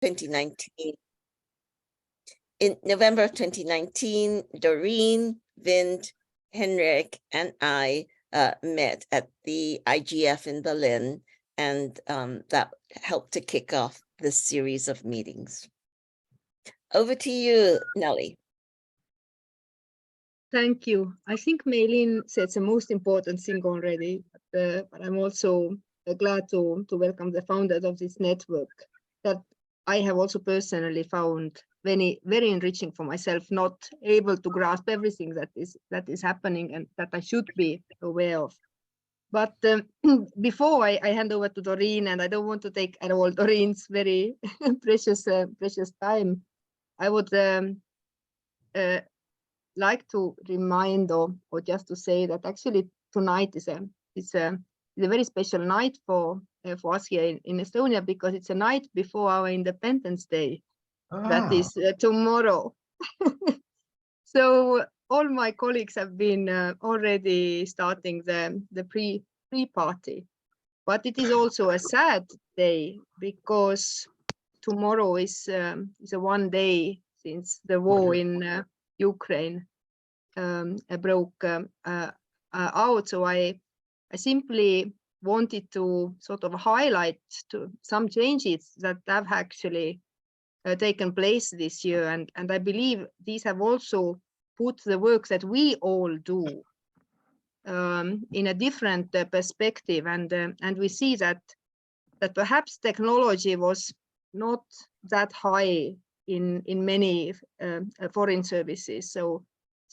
2019. In November of 2019, Doreen, Vind, Henrik, and I met at the IGF in Berlin, and that helped to kick off this series of meetings. Over to you, Nelly. Thank you. I think Mei-Lin said the most important thing already, but I'm also glad to welcome the founders of this network that I have also personally found very, very enriching for myself, not able to grasp everything that is happening and that I should be aware of. But before I hand over to Doreen, and I don't want to take at all Doreen's very precious time, I would like to remind or just to say that actually tonight is a very special night for us here in Estonia, because it's a night before our Independence Day. That is tomorrow. So all my colleagues have been already starting the pre-party, but it is also a sad day because tomorrow is a one day since the war in Ukraine broke out. So I simply wanted to sort of highlight some changes that have actually taken place this year, and I believe these have also put the work that we all do in a different perspective, and we see that perhaps technology was not that high in many foreign services. So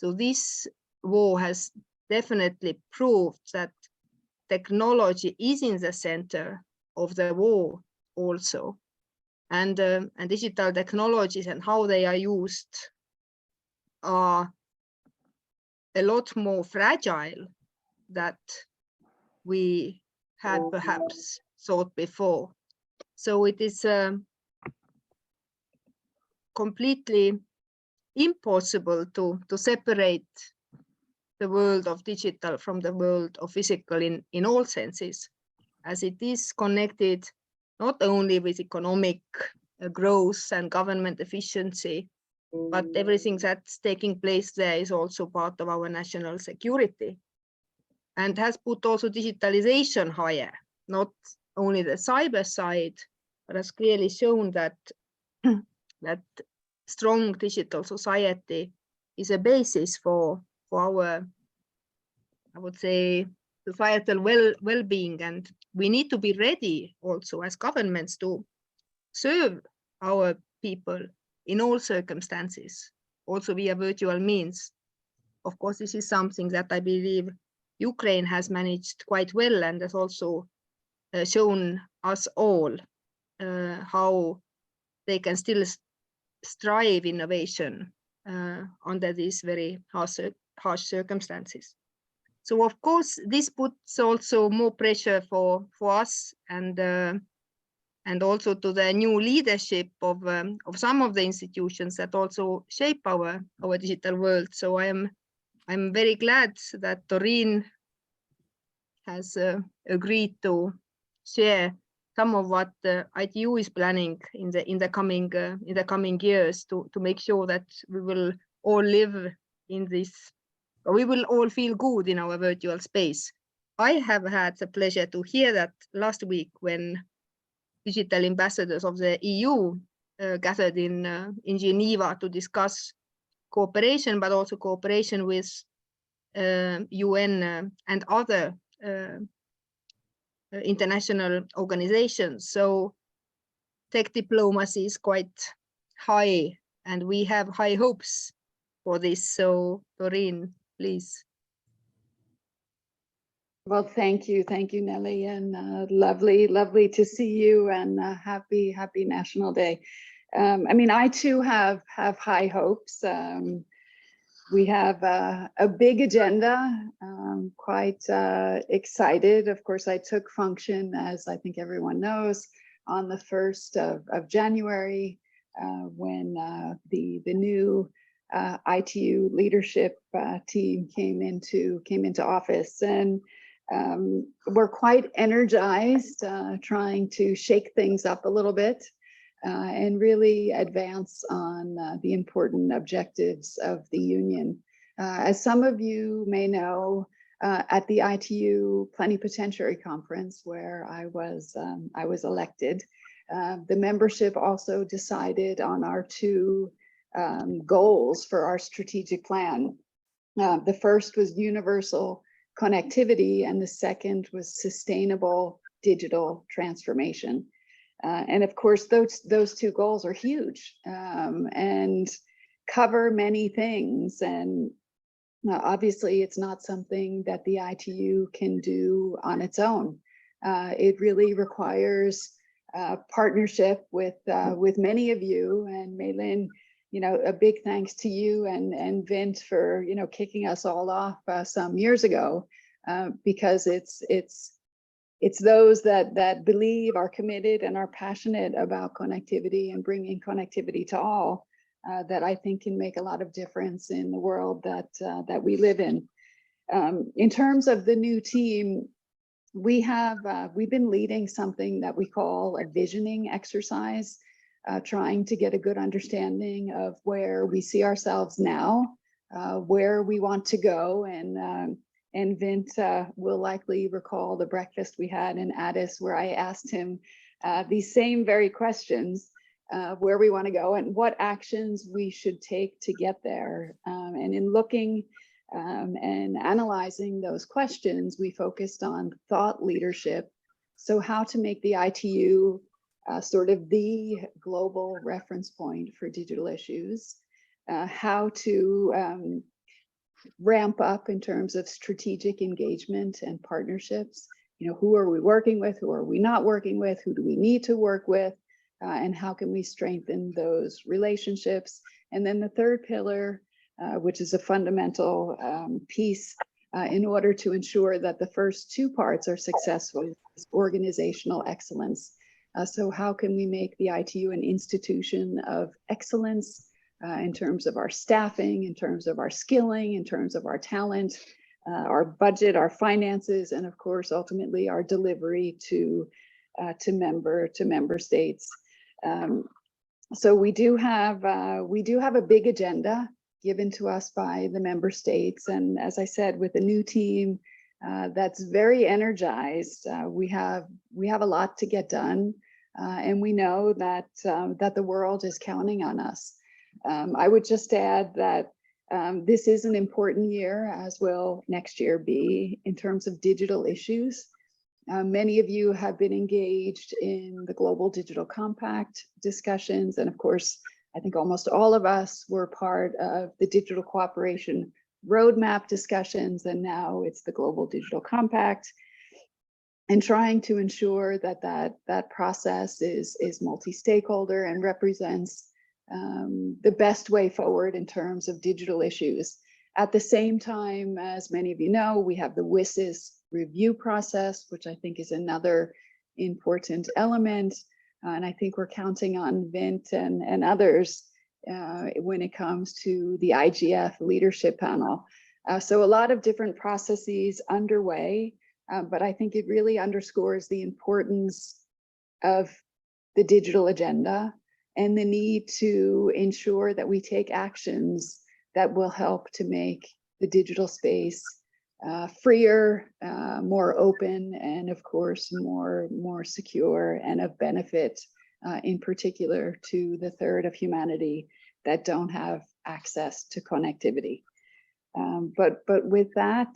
this war has definitely proved that technology is in the center of the war also, and digital technologies and how they are used are a lot more fragile that we had perhaps thought before. So it is completely impossible to separate the world of digital from the world of physical in all senses, as it is connected not only with economic growth and government efficiency, but everything that's taking place there is also part of our national security, and has put also digitalization higher, not only the cyber side, but has clearly shown that that strong digital society is a basis for our, I would say, societal well-being, and we need to be ready also as governments to serve our people in all circumstances, also via virtual means. Of course, this is something that I believe Ukraine has managed quite well, and has also shown us all how they can still strive innovation under these very harsh circumstances. So of course, this puts also more pressure for us, and also to the new leadership of some of the institutions that also shape our digital world. So I'm very glad that Doreen has agreed to share some of what ITU is planning in the coming years to make sure that we will all live in this, or we will all feel good in our virtual space. I have had the pleasure to hear that last week when digital ambassadors of the EU gathered in Geneva to discuss cooperation, but also cooperation with UN and other international organizations. So tech diplomacy is quite high, and we have high hopes for this. So Doreen, please. Well, thank you, Nelly, and lovely to see you, and happy National Day. I mean, I too have high hopes. We have a big agenda, quite excited. Of course, I took function, as I think everyone knows, on the 1st of January, when the new ITU leadership team came into office, and we're quite energized, trying to shake things up a little bit. and really advance on the important objectives of the Union. As some of you may know, at the ITU Plenipotentiary Conference, where I was elected, the membership also decided on our two goals for our strategic plan. The first was universal connectivity, and the second was sustainable digital transformation. And of course, those two goals are huge and cover many things. And obviously, it's not something that the ITU can do on its own. It really requires partnership with many of you. And May-Linh, a big thanks to you and Vint for kicking us all off some years ago, because it's those that believe, are committed, and are passionate about connectivity and bringing connectivity to all that I think can make a lot of difference in the world that we live in. In terms of the new team, we've been leading something that we call a visioning exercise, trying to get a good understanding of where we see ourselves now, where we want to go, and Vint will likely recall the breakfast we had in Addis, where I asked him these same very questions, where we want to go and what actions we should take to get there. And in looking and analyzing those questions, we focused on thought leadership. So how to make the ITU sort of the global reference point for digital issues, how to ramp up in terms of strategic engagement and partnerships. Who are we working with? Who are we not working with? Who do we need to work with? And how can we strengthen those relationships? And then the third pillar, which is a fundamental piece in order to ensure that the first two parts are successful, is organizational excellence. So how can we make the ITU an institution of excellence in terms of our staffing, in terms of our skilling, in terms of our talent, our budget, our finances, and of course, ultimately our delivery to member states. So we do have a big agenda given to us by the member states, and as I said, with a new team that's very energized, we have a lot to get done, and we know that the world is counting on us. I would just add that this is an important year, as will next year be, in terms of digital issues. Many of you have been engaged in the Global Digital Compact discussions, and of course, I think almost all of us were part of the Digital Cooperation Roadmap discussions, and now it's the Global Digital Compact, and trying to ensure that process is multi-stakeholder and represents the best way forward in terms of digital issues. At the same time, as many of you know, we have the WSIS review process, which I think is another important element. And I think we're counting on Vint and others when it comes to the IGF leadership panel. So a lot of different processes underway, but I think it really underscores the importance of the digital agenda and the need to ensure that we take actions that will help to make the digital space freer, more open, and of course, more secure and of benefit, in particular to the third of humanity that don't have access to connectivity. But with that,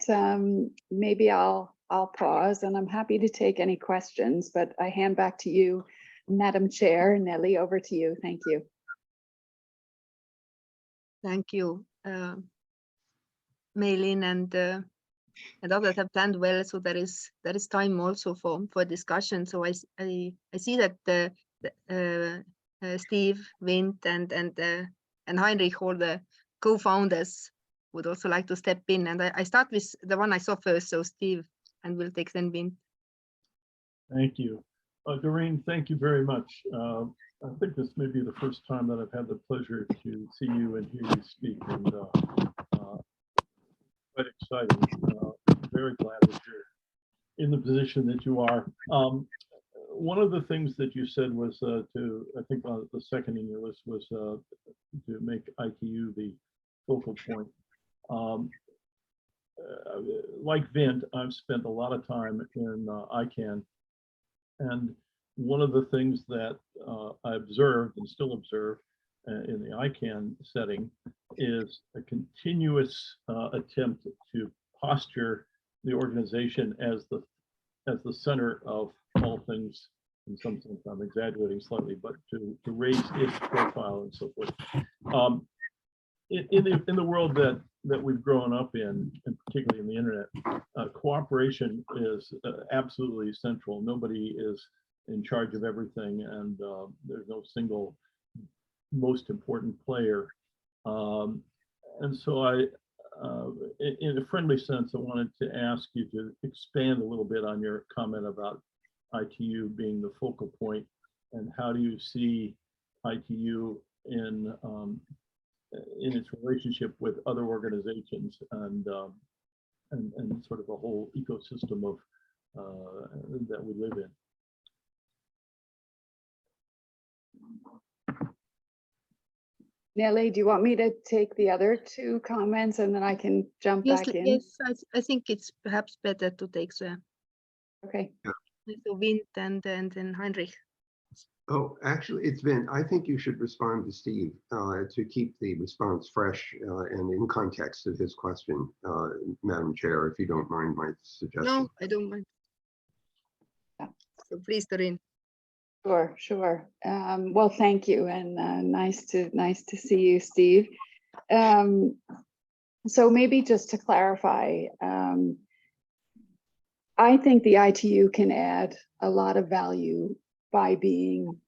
maybe I'll pause, and I'm happy to take any questions, but I hand back to you, Madam Chair. Nelly, over to you. Thank you. Thank you, May-Linh, and others have planned well, so there is time also for discussion. So I see that Steve, Vint, and Heinrich, all the co-founders, would also like to step in. And I start with the one I saw first, so Steve, and we'll take then Vint. Thank you. Doreen, thank you very much. I think this may be the first time that I've had the pleasure to see you and hear you speak, and quite exciting. Very glad that you're in the position that you are. one of the things that you said was I think the second in your list was to make ITU the focal point. Like Vint, I've spent a lot of time in ICANN, and one of the things that I observed and still observe in the ICANN setting is a continuous attempt to posture the organization as the center of all things. In some sense, I'm exaggerating slightly, but to raise its profile and so forth. In the world that we've grown up in, and particularly in the internet, cooperation is absolutely central. Nobody is in charge of everything, and there's no single most important player. And so in a friendly sense, I wanted to ask you to expand a little bit on your comment about ITU being the focal point, and how do you see ITU in its relationship with other organizations and sort of a whole ecosystem of that we live in. Nelly, do you want me to take the other two comments and then I can jump Yes, back in? yes, I think it's perhaps better to take the Okay. Vint and then Heinrich. Oh, actually, it's Vint. I think you should respond to Steve to keep the response fresh and in context of his question, Madam Chair, if you don't mind my suggestion. No, I don't mind. Yeah. So please, Doreen. Sure, sure. Well, thank you, and nice to see you, Steve. So maybe just to clarify, I think the ITU can add a lot of value by being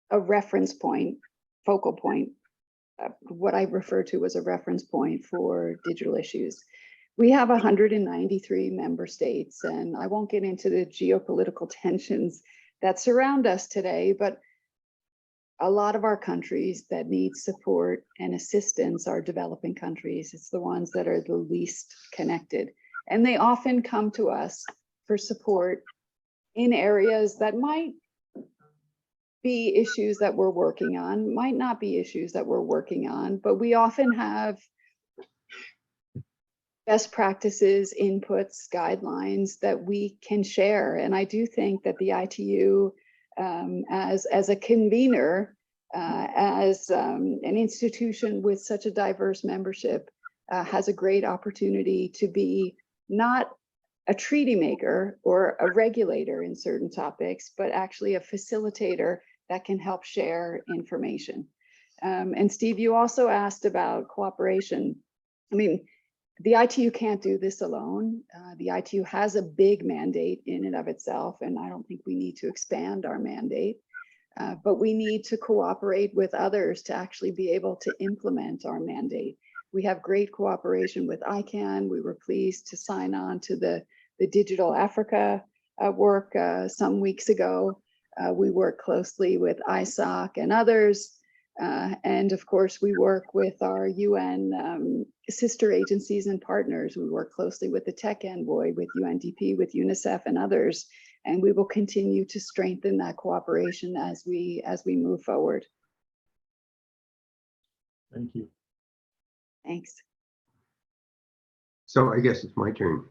a reference point, focal point, what I refer to as a reference point for digital issues. We have 193 member states, and I won't get into the geopolitical tensions that surround us today, but a lot of our countries that need support and assistance are developing countries. It's the ones that are the least connected. And they often come to us for support in areas that might be issues that we're working on, might not be issues that we're working on, but we often have best practices, inputs, guidelines that we can share. And I do think that the ITU, as a convener, as an institution with such a diverse membership, has a great opportunity to be not a treaty maker or a regulator in certain topics, but actually a facilitator that can help share information. And Steve, you also asked about cooperation. I mean, the ITU can't do this alone. The ITU has a big mandate in and of itself, and I don't think we need to expand our mandate, but we need to cooperate with others to actually be able to implement our mandate. We have great cooperation with ICANN. We were pleased to sign on to the Digital Africa work some weeks ago. We work closely with ISOC and others. And of course, we work with our UN sister agencies and partners. We work closely with the Tech Envoy, with UNDP, with UNICEF and others. And we will continue to strengthen that cooperation as we move forward. Thank you. Thanks. So I guess it's my turn.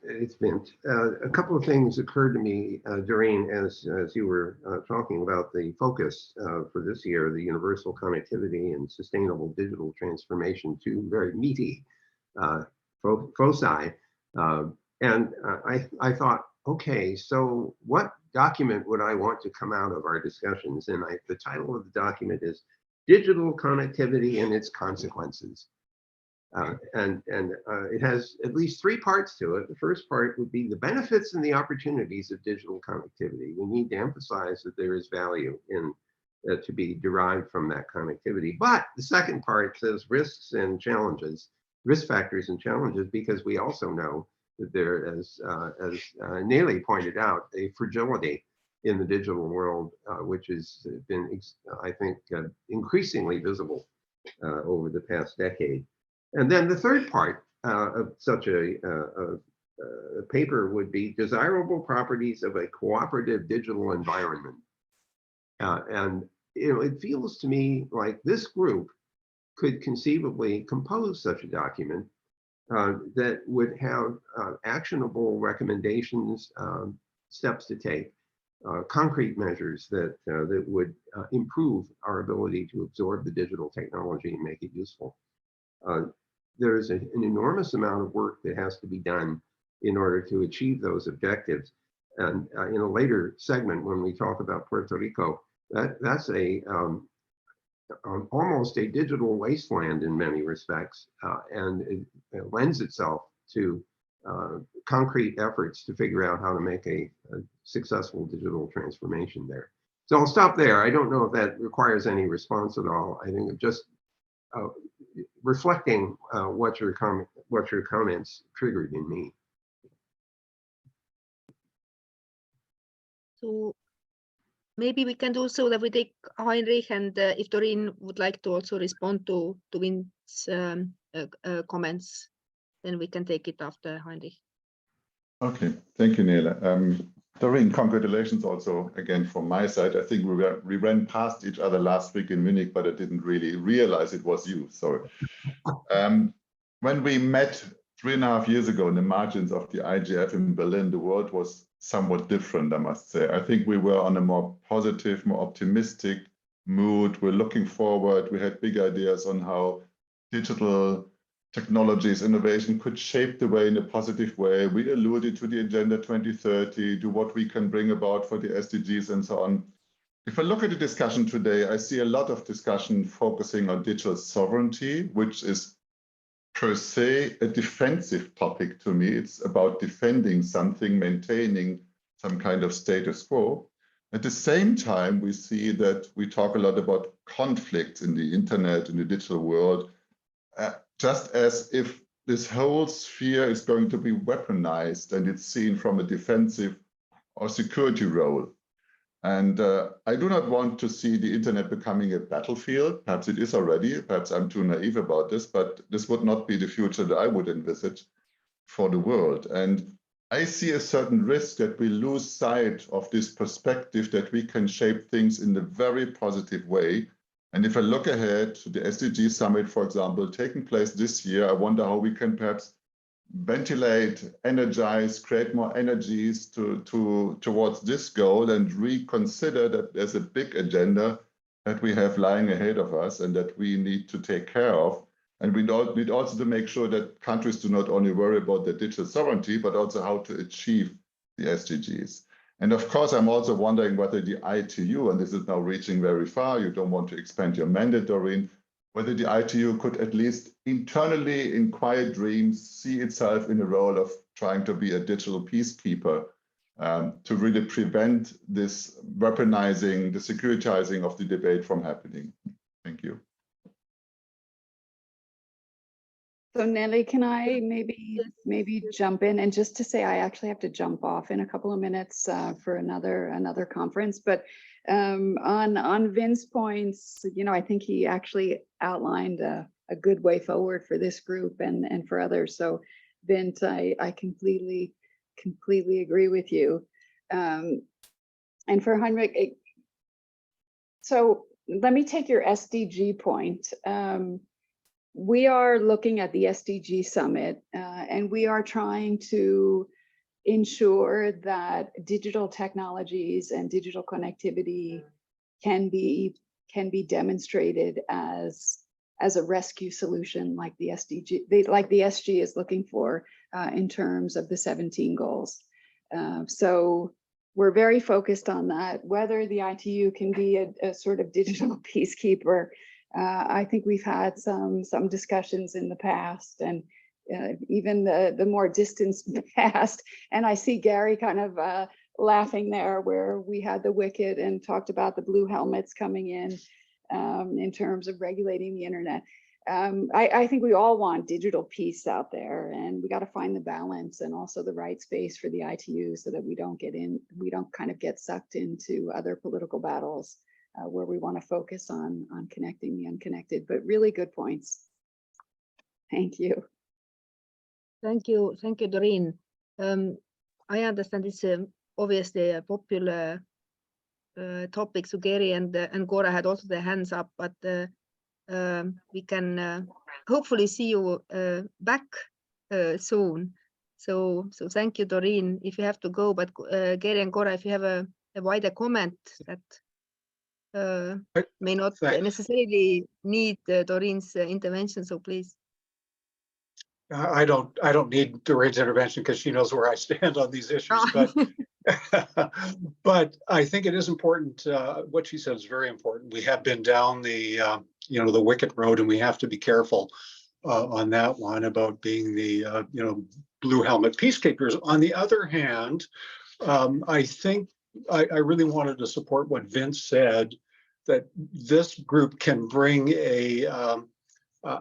It's Vint. A couple of things occurred to me, Doreen, as you were talking about the focus for this year, the universal connectivity and sustainable digital transformation, two very meaty foci. And I thought, okay, so what document would I want to come out of our discussions? And the title of the document is Digital Connectivity and Its Consequences. And it has at least three parts to it. The first part would be the benefits and the opportunities of digital connectivity. We need to emphasize that there is value in to be derived from that connectivity. But the second part says risks and challenges, risk factors and challenges, because we also know that there is, as Nelly pointed out, a fragility in the digital world, which has been, I think, increasingly visible over the past decade. And then the third part of such a paper would be desirable properties of a cooperative digital environment. And it feels to me like this group could conceivably compose such a document that would have actionable recommendations, steps to take, concrete measures that would improve our ability to absorb the digital technology and make it useful. There's an enormous amount of work that has to be done in order to achieve those objectives. And in a later segment, when we talk about Puerto Rico, that's almost a digital wasteland in many respects, and it lends itself to concrete efforts to figure out how to make a successful digital transformation there. So I'll stop there. I don't know if that requires any response at all. I think just reflecting what your comments triggered in me. So maybe we can do so that we take Heinrich, and if Doreen would like to also respond to Vince's comments, then we can take it after Heinrich. Okay, thank you, Nele. Doreen, congratulations also again from my side. I think we ran past each other last week in Munich, but I didn't really realize it was you. So when we met 3.5 years ago in the margins of the IGF in Berlin, the world was somewhat different, I must say. I think we were on a more positive, more optimistic mood. We're looking forward. We had big ideas on how digital technologies, innovation could shape the way in a positive way. We alluded to the Agenda 2030, to what we can bring about for the SDGs and so on. If I look at the discussion today, I see a lot of discussion focusing on digital sovereignty, which is per se a defensive topic to me. It's about defending something, maintaining some kind of status quo. At the same time, we see that we talk a lot about conflicts in the internet, in the digital world, just as if this whole sphere is going to be weaponized and it's seen from a defensive or security role. And I do not want to see the internet becoming a battlefield. Perhaps it is already, perhaps I'm too naive about this, but this would not be the future that I would envisage for the world. And I see a certain risk that we lose sight of this perspective that we can shape things in a very positive way. And if I look ahead to the SDG summit, for example, taking place this year, I wonder how we can perhaps ventilate, energize, create more energies towards this goal and reconsider that there's a big agenda that we have lying ahead of us and that we need to take care of. And we need also to make sure that countries do not only worry about their digital sovereignty, but also how to achieve the SDGs. And of course, I'm also wondering whether the ITU, and this is now reaching very far, you don't want to expand your mandate, Doreen, whether the ITU could at least internally, in quiet dreams, see itself in a role of trying to be a digital peacekeeper to really prevent this weaponizing, the securitizing of the debate from happening. Thank you. So Nelly, can I maybe jump in, and just to say I actually have to jump off in a couple of minutes for another conference, but on Vince's points, I think he actually outlined a good way forward for this group and for others. So Vince, I completely agree with you. And for Heinrich, so let me take your SDG point. We are looking at the SDG summit, and we are trying to ensure that digital technologies and digital connectivity can be demonstrated as a rescue solution, like the SG is looking for in terms of the 17 goals. So we're very focused on that. Whether the ITU can be a sort of digital peacekeeper, I think we've had some discussions in the past, and even the more distant past. And I see Gary kind of laughing there, where we had the Wicked and talked about the blue helmets coming in terms of regulating the internet. I think we all want digital peace out there, and we got to find the balance and also the right space for the ITU so that we don't kind of get sucked into other political battles where we want to focus on connecting the unconnected. But really good points. Thank you. Thank you, Doreen. I understand it's obviously a popular topic. So Gary and Cora had also their hands up, but we can hopefully see you back soon. So thank you, Doreen. If you have to go, but Gary and Cora, if you have a wider comment that may not necessarily need Doreen's intervention, so please. I don't need Doreen's intervention because she knows where I stand on these issues, but I think it is important. What she said is very important. We have been down the the wicket road, and we have to be careful on that one about being the blue helmet peacekeepers. On the other hand, I think I really wanted to support what Vince said, that this group can bring a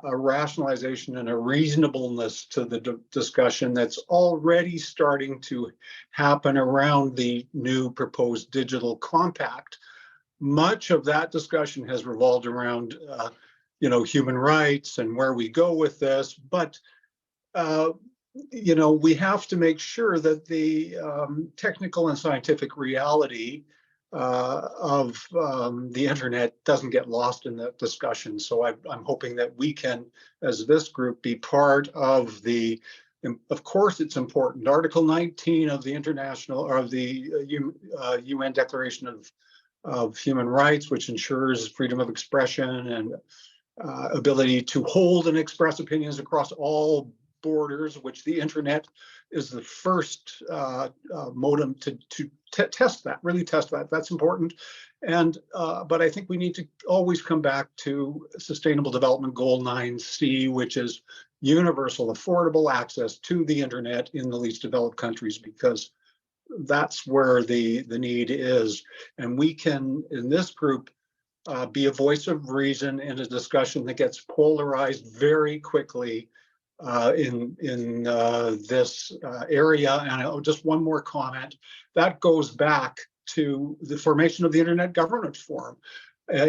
rationalization and a reasonableness to the discussion that's already starting to happen around the new proposed digital compact. Much of that discussion has revolved around, human rights and where we go with this, but we have to make sure that the technical and scientific reality of the internet doesn't get lost in that discussion. So I'm hoping that we can, as this group, be part of the. Of course, it's important. Article 19 of the UN Declaration of Human Rights, which ensures freedom of expression and ability to hold and express opinions across all borders, which the internet is the first modem to test that, really test that. That's important. And but I think we need to always come back to Sustainable Development Goal 9C, which is universal, affordable access to the internet in the least developed countries, because that's where the need is. And we can, in this group, be a voice of reason in a discussion that gets polarized very quickly in this area. And just one more comment, that goes back to the formation of the Internet Governance Forum.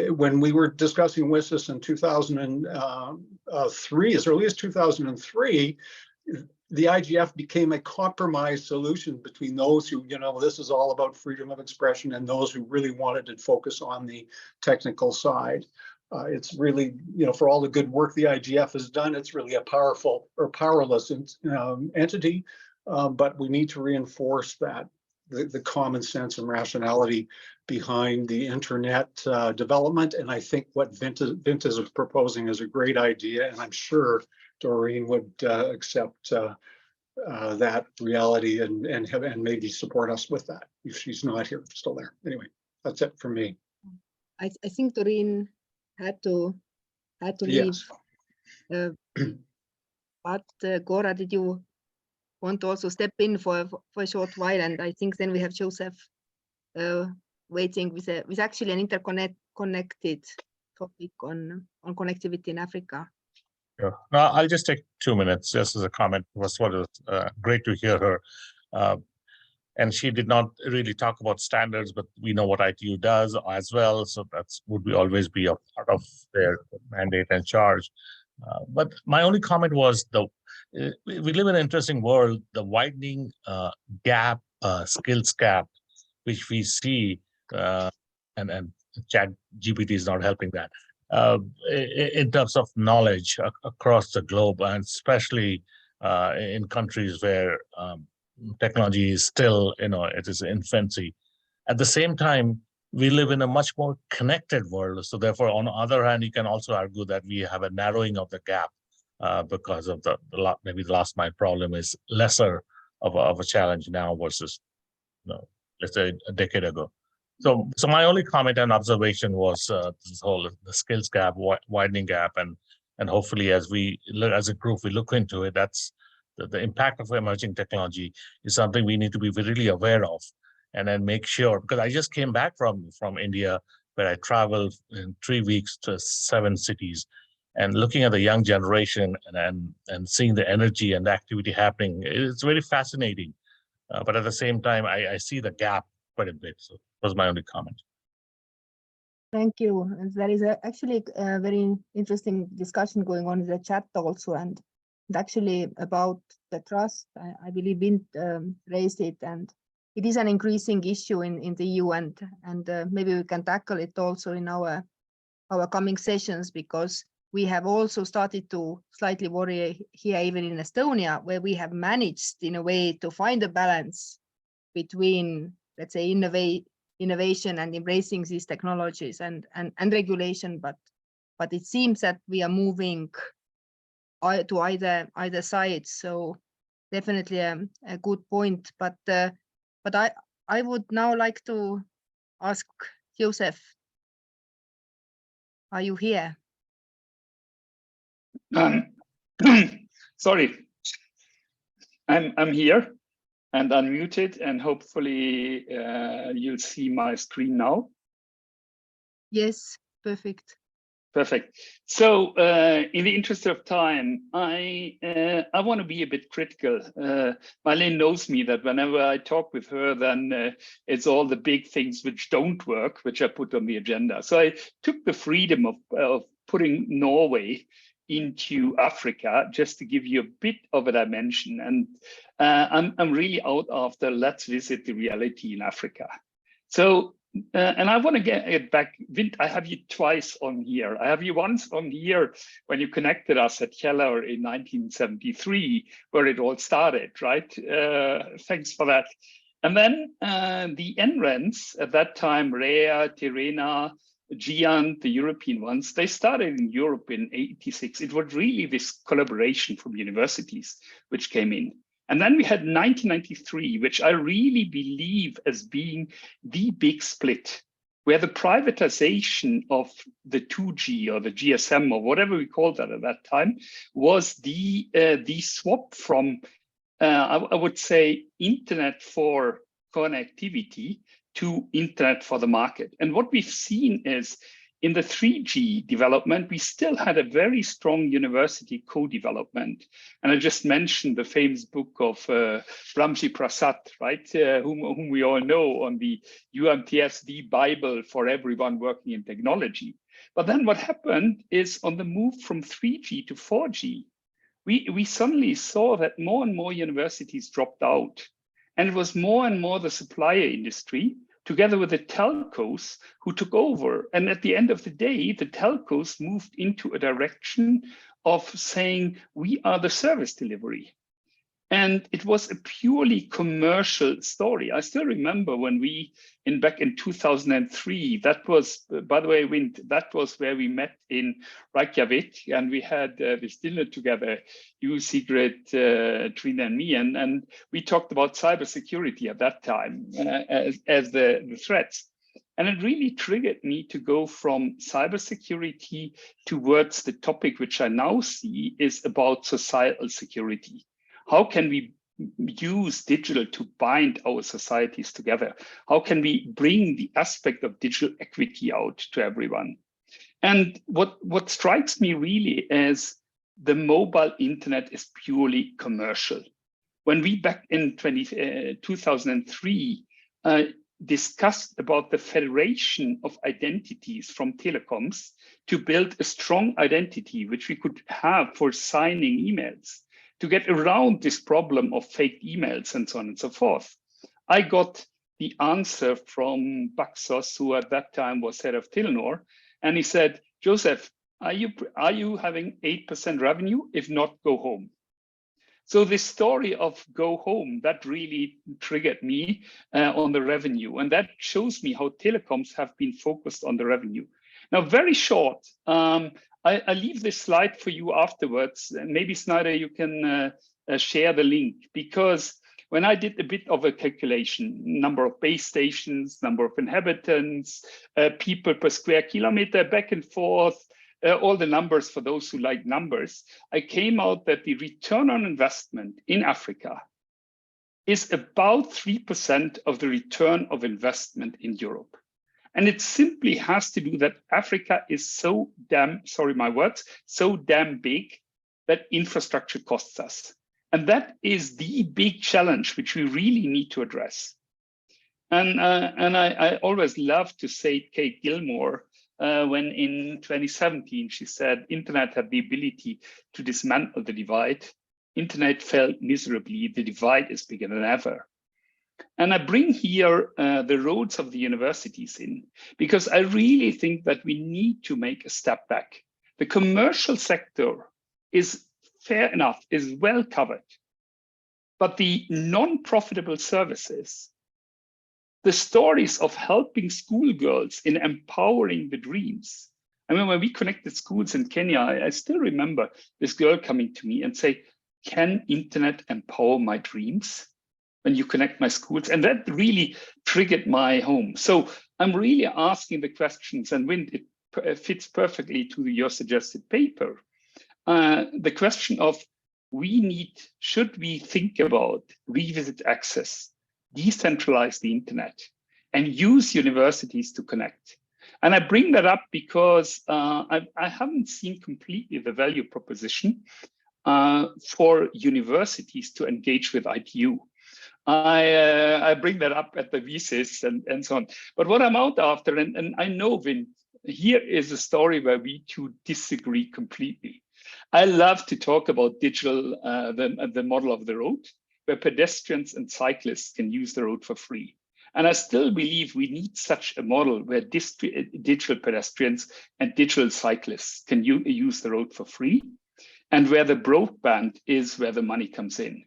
When we were discussing WSIS in 2003, as early as 2003, the IGF became a compromise solution between those who, this is all about freedom of expression, and those who really wanted to focus on the technical side. It's really, for all the good work the IGF has done, it's really a powerful or powerless entity, but we need to reinforce that, the common sense and rationality behind the internet development. And I think what Vint is proposing is a great idea, and I'm sure Doreen would accept that reality and maybe support us with that if she's not here, still there. Anyway, that's it for me. I think Doreen had to leave. Yes. But Cora, did you want to also step in for a short while? And I think then we have Joseph waiting with actually an connected topic on connectivity in Africa. Yeah. No, I'll just take 2 minutes just as a comment. First of all, it was great to hear her. And she did not really talk about standards, but we know what ITU does as well. So that's would always be a part of their mandate and charge. But my only comment was we live in an interesting world, the widening gap, skills gap, which we see, and ChatGPT is not helping that. In terms of knowledge across the globe, and especially in countries where technology is still, it is infancy. At the same time, we live in a much more connected world. So therefore, on the other hand, you can also argue that we have a narrowing of the gap because of maybe the last mile problem is lesser of a challenge now versus, let's say a decade ago. So my only comment and observation was this whole the skills gap, widening gap, and hopefully as a group we look into it, that's the impact of emerging technology is something we need to be really aware of, and then make sure, because I just came back from India, where I traveled in 3 weeks to 7 cities, and looking at the young generation and seeing the energy and the activity happening, it's very fascinating. But at the same time, I see the gap quite a bit. So that was my only comment. Thank you. And there is actually a very interesting discussion going on in the chat also. And actually about the trust, I believe Vint raised it, and it is an increasing issue in the EU, and maybe we can tackle it also in our coming sessions, because we have also started to slightly worry here, even in Estonia, where we have managed in a way to find a balance between, let's say, innovation and embracing these technologies and regulation, but it seems that we are moving to either side. So definitely a good point. But I would now like to ask Joseph, are you here? Sorry, I'm here and unmuted, and hopefully you'll see my screen now. Yes, perfect. Perfect. So in the interest of time, I want to be a bit critical. Marlene knows me that whenever I talk with her, then it's all the big things which don't work, which I put on the agenda. So I took the freedom of putting Norway into Africa, just to give you a bit of a dimension. And I'm really out after, let's visit the reality in Africa. So, and I want to get back, Vint, I have you twice on here. I have you once on here when you connected us at Keller in 1973, where it all started, right? Thanks for that. And then the NRENs at that time, Rea, Terena, GIANT, the European ones, they started in Europe in '86. It was really this collaboration from universities which came in. And then we had 1993, which I really believe as being the big split, where the privatization of the 2G or the GSM or whatever we called that at that time was the swap from, I would say, internet for connectivity to internet for the market. And what we've seen is in the 3G development, we still had a very strong university co-development. And I just mentioned the famous book of Ramji Prasad, right? Whom we all know on the UMTS, the Bible for everyone working in technology. But then what happened is on the move from 3G to 4G, we suddenly saw that more and more universities dropped out. And it was more and more the supplier industry together with the telcos who took over. And at the end of the day, the telcos moved into a direction of saying, we are the service delivery. And it was a purely commercial story. I still remember when we, back in 2003, that was, by the way, that was where we met in Reykjavik, and we had this dinner together, you, Sigrid, Trina, and me, and we talked about cybersecurity at that time as the threats. And it really triggered me to go from cybersecurity towards the topic which I now see is about societal security. How can we use digital to bind our societies together? How can we bring the aspect of digital equity out to everyone? And what strikes me really is the mobile internet is purely commercial. When we back in 2003 discussed about the federation of identities from telecoms to build a strong identity, which we could have for signing emails, to get around this problem of fake emails and so on and so forth. I got the answer from Baxos, who at that time was head of Telenor, and he said, Joseph, are you having 8% revenue? If not, go home. So this story of go home, that really triggered me on the revenue. And that shows me how telecoms have been focused on the revenue. Now, very short, I leave this slide for you afterwards. Maybe Snyder, you can share the link, because when I did a bit of a calculation, number of base stations, number of inhabitants, people per square kilometer, back and forth, all the numbers for those who like numbers, I came out that the return on investment in Africa is about 3% of the return of investment in Europe. And it simply has to do that Africa is so damn, sorry, my words, so damn big that infrastructure costs us. And that is the big challenge which we really need to address. And I always love to say Kate Gilmore, when in 2017 she said internet had the ability to dismantle the divide. Internet failed miserably. The divide is bigger than ever. And I bring here the roads of the universities in, because I really think that we need to make a step back. The commercial sector is fair enough, is well covered, but the non-profitable services, the stories of helping schoolgirls in empowering the dreams. I mean, when we connected schools in Kenya, I still remember this girl coming to me and say, can internet empower my dreams when you connect my schools? And that really triggered my home. So I'm really asking the questions, and Wind, it fits perfectly to your suggested paper. The question of should we think about revisit access, decentralize the internet, and use universities to connect? And I bring that up because I haven't seen completely the value proposition for universities to engage with ITU. I bring that up at the VSIS and so on. But what I'm out after, and I know, Vin, here is a story where we two disagree completely. I love to talk about digital, the model of the road, where pedestrians and cyclists can use the road for free. And I still believe we need such a model where digital pedestrians and digital cyclists can use the road for free, and where the broadband is where the money comes in.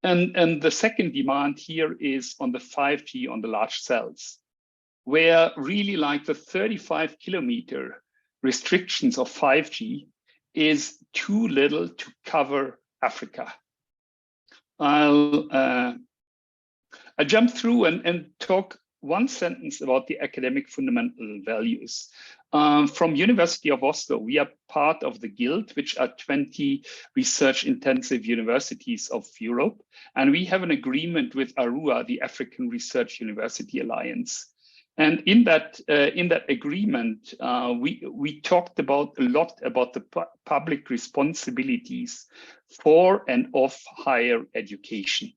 And the second demand here is on the 5G on the large cells, where really like the 35-kilometer restrictions of 5G is too little to cover Africa. I'll jump through and talk one sentence about the academic fundamental values. From University of Oslo, we are part of the Guild, which are 20 research-intensive universities of Europe. And we have an agreement with ARUA, the African Research University Alliance. And in that agreement, we talked a lot about the public responsibilities for and of higher education.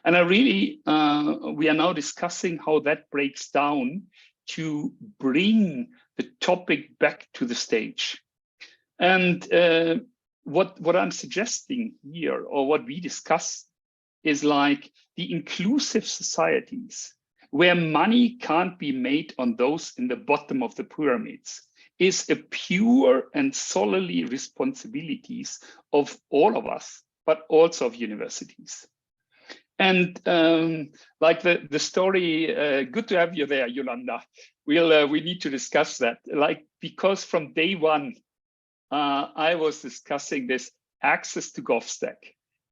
And we are now discussing how that breaks down to bring the topic back to the stage. And what I'm suggesting here, or what we discuss, is like the inclusive societies where money can't be made on those in the bottom of the pyramids is a pure and solely responsibilities of all of us, but also of universities. And like the story, good to have you there, Yolanda. We need to discuss that. Like, because from day one, I was discussing this access to GovStack,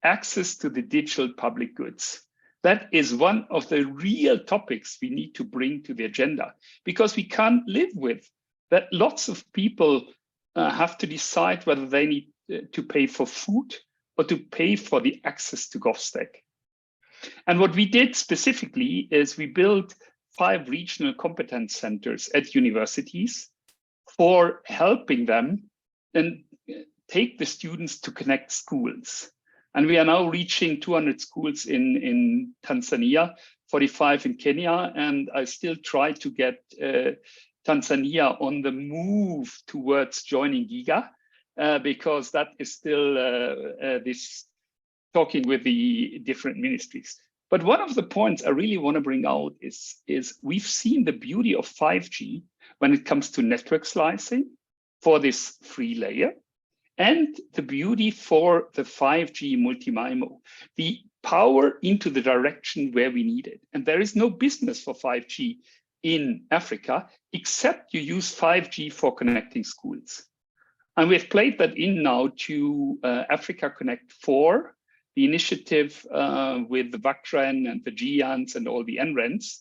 access to the digital public goods. That is one of the real topics we need to bring to the agenda, because we can't live with that. Lots of people have to decide whether they need to pay for food or to pay for the access to GovStack. And what we did specifically is we built 5 regional competence centers at universities for helping them and take the students to connect schools. And we are now reaching 200 schools in Tanzania, 45 in Kenya, and I still try to get Tanzania on the move towards joining GIGA, because that is still this talking with the different ministries. But one of the points I really want to bring out is we've seen the beauty of 5G when it comes to network slicing for this free layer, and the beauty for the 5G multi-MIMO, the power into the direction where we need it. And there is no business for 5G in Africa, except you use 5G for connecting schools. And we've played that in now to Africa Connect 4, the initiative with the VACRAN and the GIANs and all the NRENs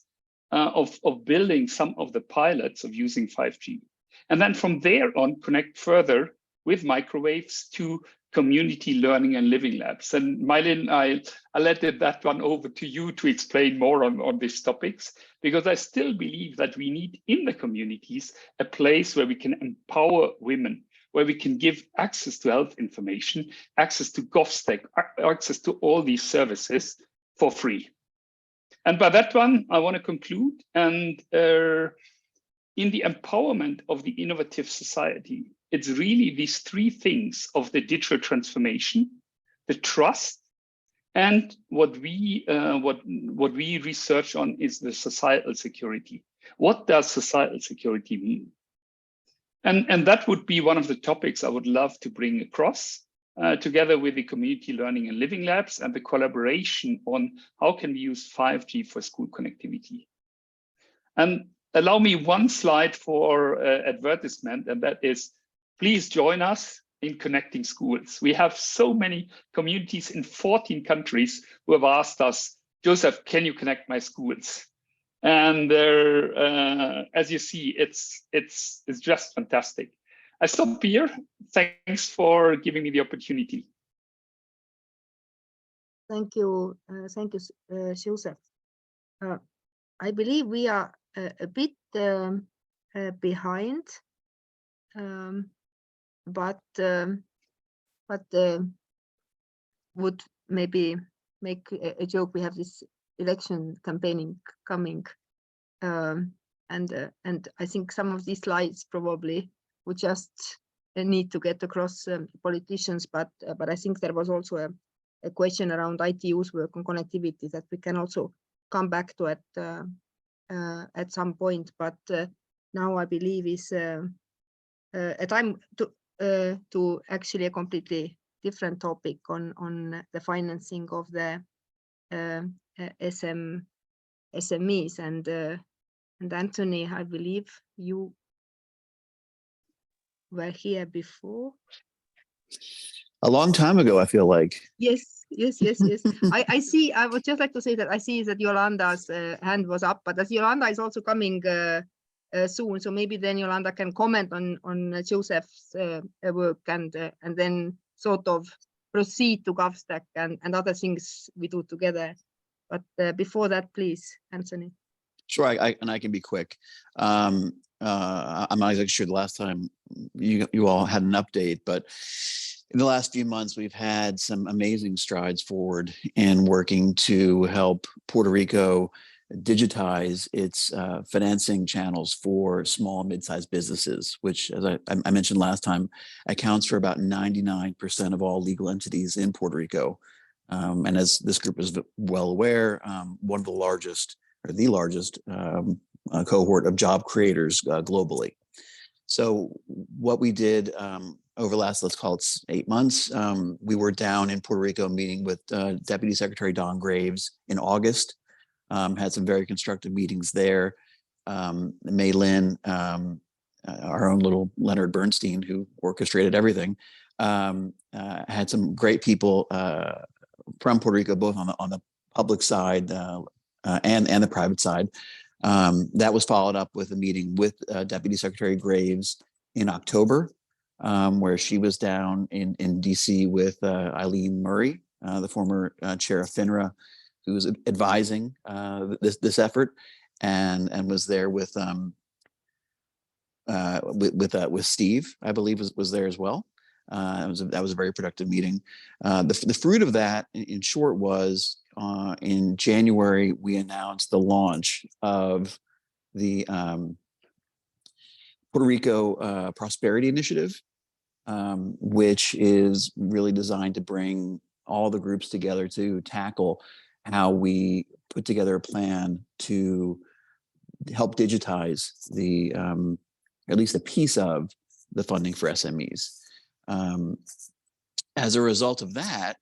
of building some of the pilots of using 5G. And then from there on, connect further with microwaves to community learning and living labs. And Mylin, I'll let that one over to you to explain more on these topics, because I still believe that we need in the communities a place where we can empower women, where we can give access to health information, access to GovStack, access to all these services for free. And by that one, I want to conclude. And in the empowerment of the innovative society, it's really these three things of the digital transformation, the trust, and what we research on is the societal security. What does societal security mean? And that would be one of the topics I would love to bring across, together with the community learning and living labs and the collaboration on how can we use 5G for school connectivity. And allow me one slide for advertisement, and that is, please join us in connecting schools. We have so many communities in 14 countries who have asked us, Joseph, can you connect my schools? And as you see, it's just fantastic. I stop here. Thanks for giving me the opportunity. Thank you, Joseph. I believe we are a bit behind, but would maybe make a joke. We have this election campaigning coming, and I think some of these slides probably would just need to get across politicians, but I think there was also a question around ITU's work on connectivity that we can also come back to at some point. But now I believe is a time to actually a completely different topic on the financing of the SMEs, and Anthony, I believe you were here before. A long time ago, I feel like. Yes. I see. I would just like to say that I see that Yolanda's hand was up, but as Yolanda is also coming soon, so maybe then Yolanda can comment on Joseph's work and then sort of proceed to GovStack and other things we do together. But before that, please, Anthony. Sure, I can be quick. I'm not exactly sure the last time you all had an update, but in the last few months, we've had some amazing strides forward in working to help Puerto Rico digitize its financing channels for small and mid-sized businesses, which, as I mentioned last time, accounts for about 99% of all legal entities in Puerto Rico. And as this group is well aware, one of the largest, or the largest cohort of job creators globally. So what we did over the last, let's call it 8 months, we were down in Puerto Rico meeting with Deputy Secretary Don Graves in August, had some very constructive meetings there. Mei Lin, our own little Leonard Bernstein, who orchestrated everything, had some great people from Puerto Rico, both on the public side and the private side. That was followed up with a meeting with Deputy Secretary Graves in October, where she was down in DC with Eileen Murray, the former chair of FINRA, who was advising this effort, and was there with Steve, I believe, was there as well. That was a very productive meeting. The fruit of that, in short, was in January we announced the launch of the Puerto Rico Prosperity Initiative, which is really designed to bring all the groups together to tackle how we put together a plan to help digitize the at least a piece of the funding for SMEs. As a result of that,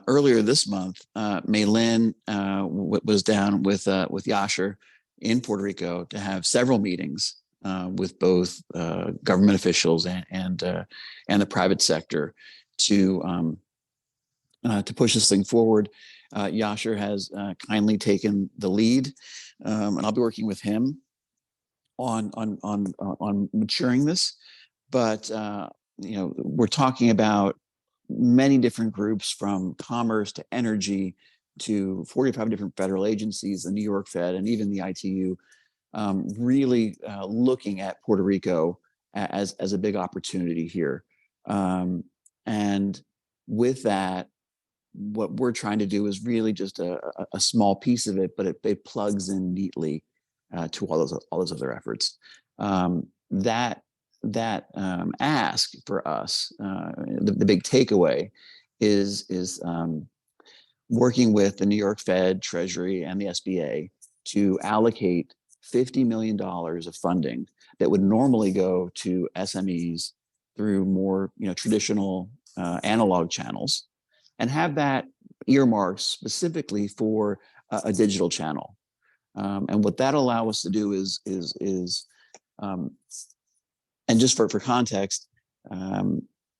earlier this month, Mei Lin was down with Yasher in Puerto Rico to have several meetings with both government officials and the private sector to push this thing forward. Yasher has kindly taken the lead, and I'll be working with him on maturing this. But we're talking about many different groups, from commerce to energy to 45 different federal agencies, the New York Fed, and even the ITU, really looking at Puerto Rico as a big opportunity here. And with that, what we're trying to do is really just a small piece of it, but it plugs in neatly to all those other efforts. ask for us, the big takeaway is working with the New York Fed, Treasury, and the SBA to allocate $50 million of funding that would normally go to SMEs through more traditional analog channels, and have that earmarked specifically for a digital channel. And what that allow us to do is and just for context,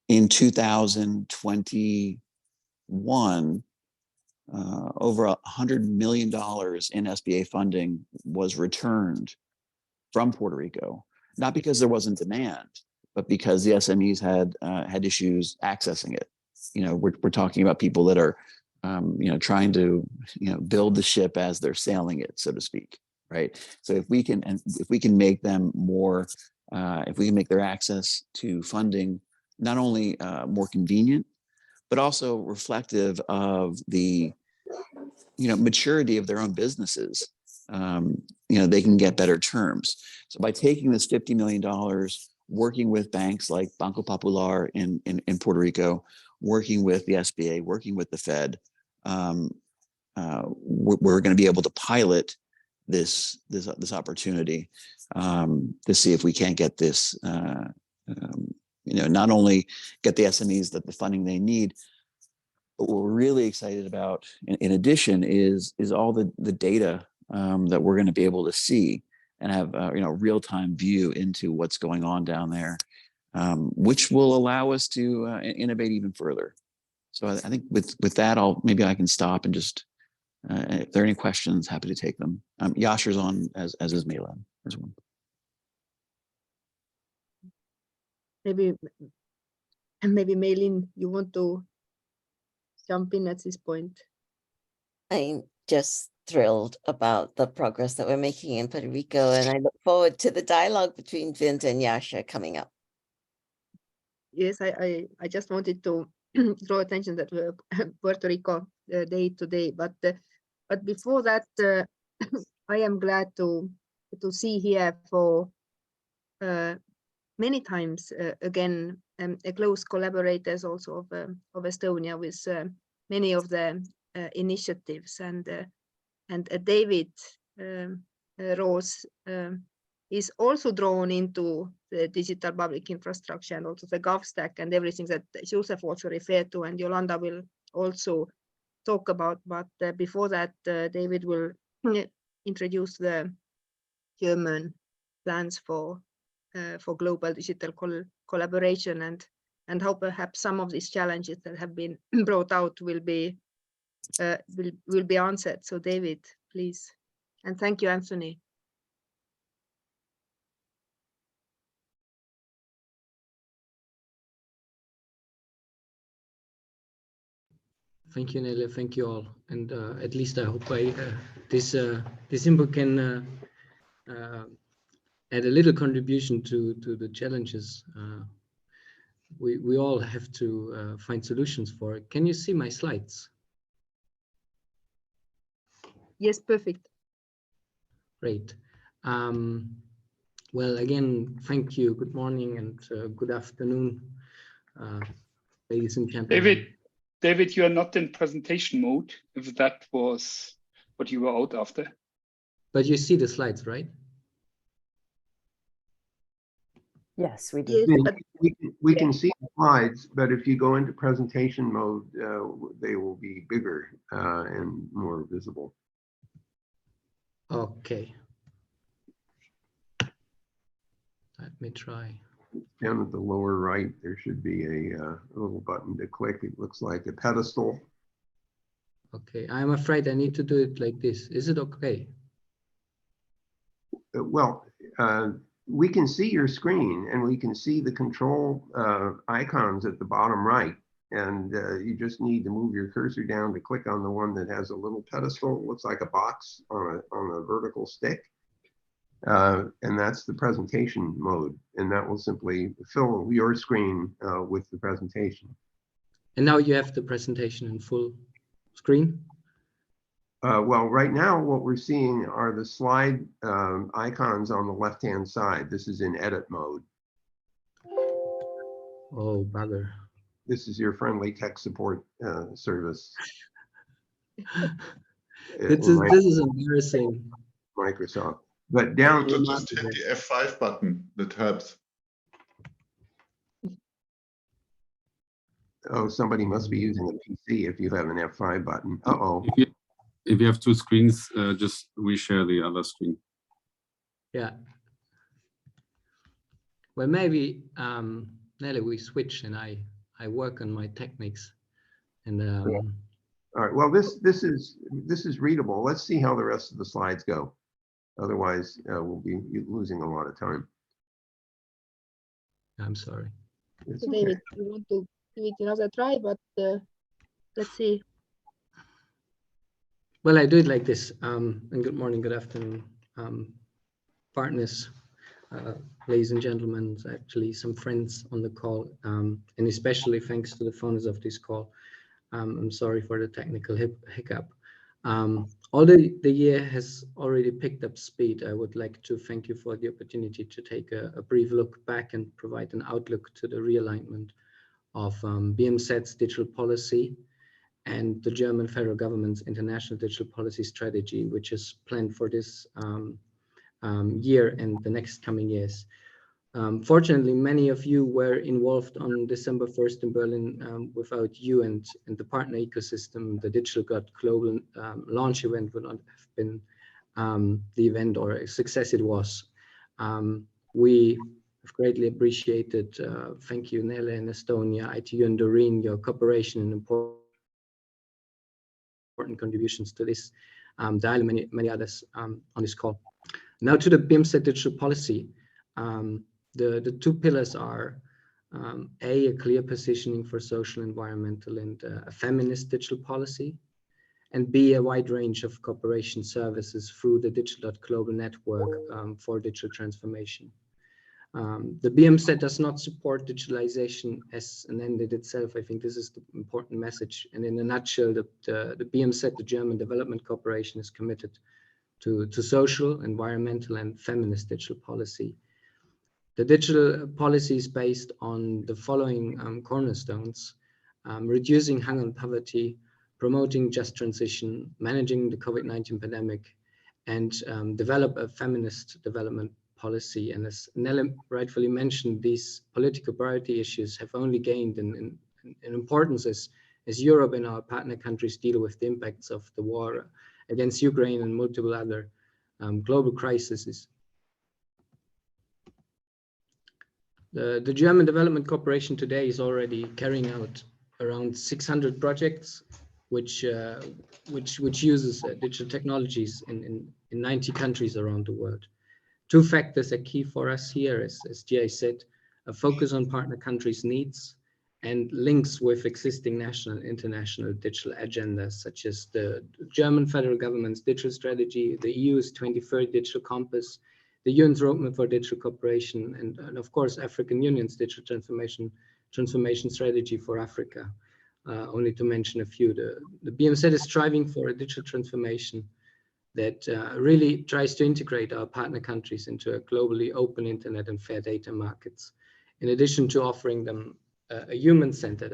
in 2021, over $100 million in SBA funding was returned from Puerto Rico, not because there wasn't demand, but because the SMEs had issues accessing it. We're talking about people that are trying to build the ship as they're sailing it, so to speak, right? So if we can make them more, if we can make their access to funding not only more convenient, but also reflective of the maturity of their own businesses, they can get better terms. So by taking this $50 million, working with banks like Banco Popular in Puerto Rico, working with the SBA, working with the Fed, we're going to be able to pilot this opportunity to see if we can't get this, not only get the SMEs the funding they need, but what we're really excited about, in addition, is all the data that we're going to be able to see and have real-time view into what's going on down there, which will allow us to innovate even further. So I think with that, maybe I can stop and just, if there are any questions, happy to take them. Yasher's on as is Mela as well. Maybe Maylin, you want to jump in at this point? I'm just thrilled about the progress that we're making in Puerto Rico, and I look forward to the dialogue between Vint and Yasher coming up. Yes, I just wanted to draw attention that we're Puerto Rico Day today, but before that, I am glad to see here for many times again a close collaborators also of Estonia with many of the initiatives, and David Roos is also drawn into the digital public infrastructure and also the GovStack and everything that Joseph also referred to, and Yolanda will also talk about. But before that, David will introduce the German plans for global digital collaboration, and how perhaps some of these challenges that have been brought out will be answered. So David, please. And thank you, Anthony. Thank you, Nele. Thank you all. And at least I hope this input can add a little contribution to the challenges we all have to find solutions for. Can you see my slides? Yes, perfect. Great. Well, again, thank you. Good morning and good afternoon, ladies and gentlemen. David, you are not in presentation mode, if that was what you were out after. But you see the slides, right? Yes, we do. Yes, We can see the slides, but if you go into presentation mode, they will be bigger and more visible. Okay. Let me try. Down at the lower right, there should be a little button to click. It looks like a pedestal. Okay, I'm afraid I need to do it like this. Is it okay? Well, we can see your screen and we can see the control icons at the bottom right. And you just need to move your cursor down to click on the one that has a little pedestal. It looks like a box on a vertical stick. And that's the presentation mode. And that will simply fill your screen with the presentation. And now you have the presentation in full screen? Well, right now, what we're seeing are the slide icons on the left-hand side. This is in edit mode. Oh, bugger. This is your friendly tech support service. This is embarrassing. Microsoft. But down, Just hit the F5 button, that helps. oh, somebody must be using a PC if you have an F5 button. Uh-oh. If you have two screens, just reshare the other screen. Yeah. Well, maybe Nelly, we switch and I work on my techniques. And All right, well, this is readable. Let's see how the rest of the slides go. Otherwise, we'll be losing a lot of time. I'm sorry. It's So okay. David, we want to give it another try, but let's see. Well, I do it like this. And good morning, good afternoon, partners, ladies and gentlemen, actually some friends on the call, and especially thanks to the founders of this call. I'm sorry for the technical hiccup. Although the year has already picked up speed, I would like to thank you for the opportunity to take a brief look back and provide an outlook to the realignment of BMZ's digital policy and the German federal government's international digital policy strategy, which is planned for this year and the next coming years. Fortunately, many of you were involved on December 1st in Berlin. Without you and the partner ecosystem, the Digital Global launch event would not have been the event or a success it was. We have greatly appreciated, thank you, Nele and Estonia, ITU and Doreen, your cooperation and important contributions to this dialogue, many others on this call. Now to the BMZ digital policy. The two pillars are A, a clear positioning for social, environmental, and a feminist digital policy, and B, a wide range of cooperation services through the Digital.Global network for digital transformation. The BMZ does not support digitalization as an end in itself. I think this is the important message. And in a nutshell, the BMZ, the German Development Corporation, is committed to social, environmental, and feminist digital policy. The digital policy is based on the following cornerstones: reducing hunger and poverty, promoting just transition, managing the COVID-19 pandemic, and develop a feminist development policy. And as Nele rightfully mentioned, these political priority issues have only gained in importance as Europe and our partner countries deal with the impacts of the war against Ukraine and multiple other global crises. The German Development Corporation today is already carrying out around 600 projects, which uses digital technologies in 90 countries around the world. Two factors are key for us here, as Jay said: a focus on partner countries' needs and links with existing national and international digital agendas, such as the German federal government's digital strategy, the EU's 2030 digital compass, the UN's roadmap for digital cooperation, and of course, African Union's digital transformation strategy for Africa. Only to mention a few, the BMZ is striving for a digital transformation that really tries to integrate our partner countries into a globally open internet and fair data markets, in addition to offering them a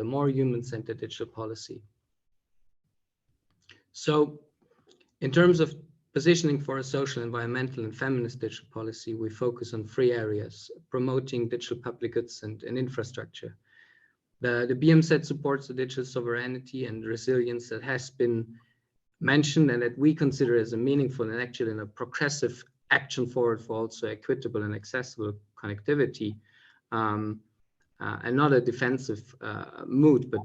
more human-centered digital policy. So in terms of positioning for a social, environmental, and feminist digital policy, we focus on three areas: promoting digital public goods and infrastructure. The BMZ supports the digital sovereignty and resilience that has been mentioned and that we consider as a meaningful and actually a progressive action forward for also equitable and accessible connectivity, and not a defensive mood, but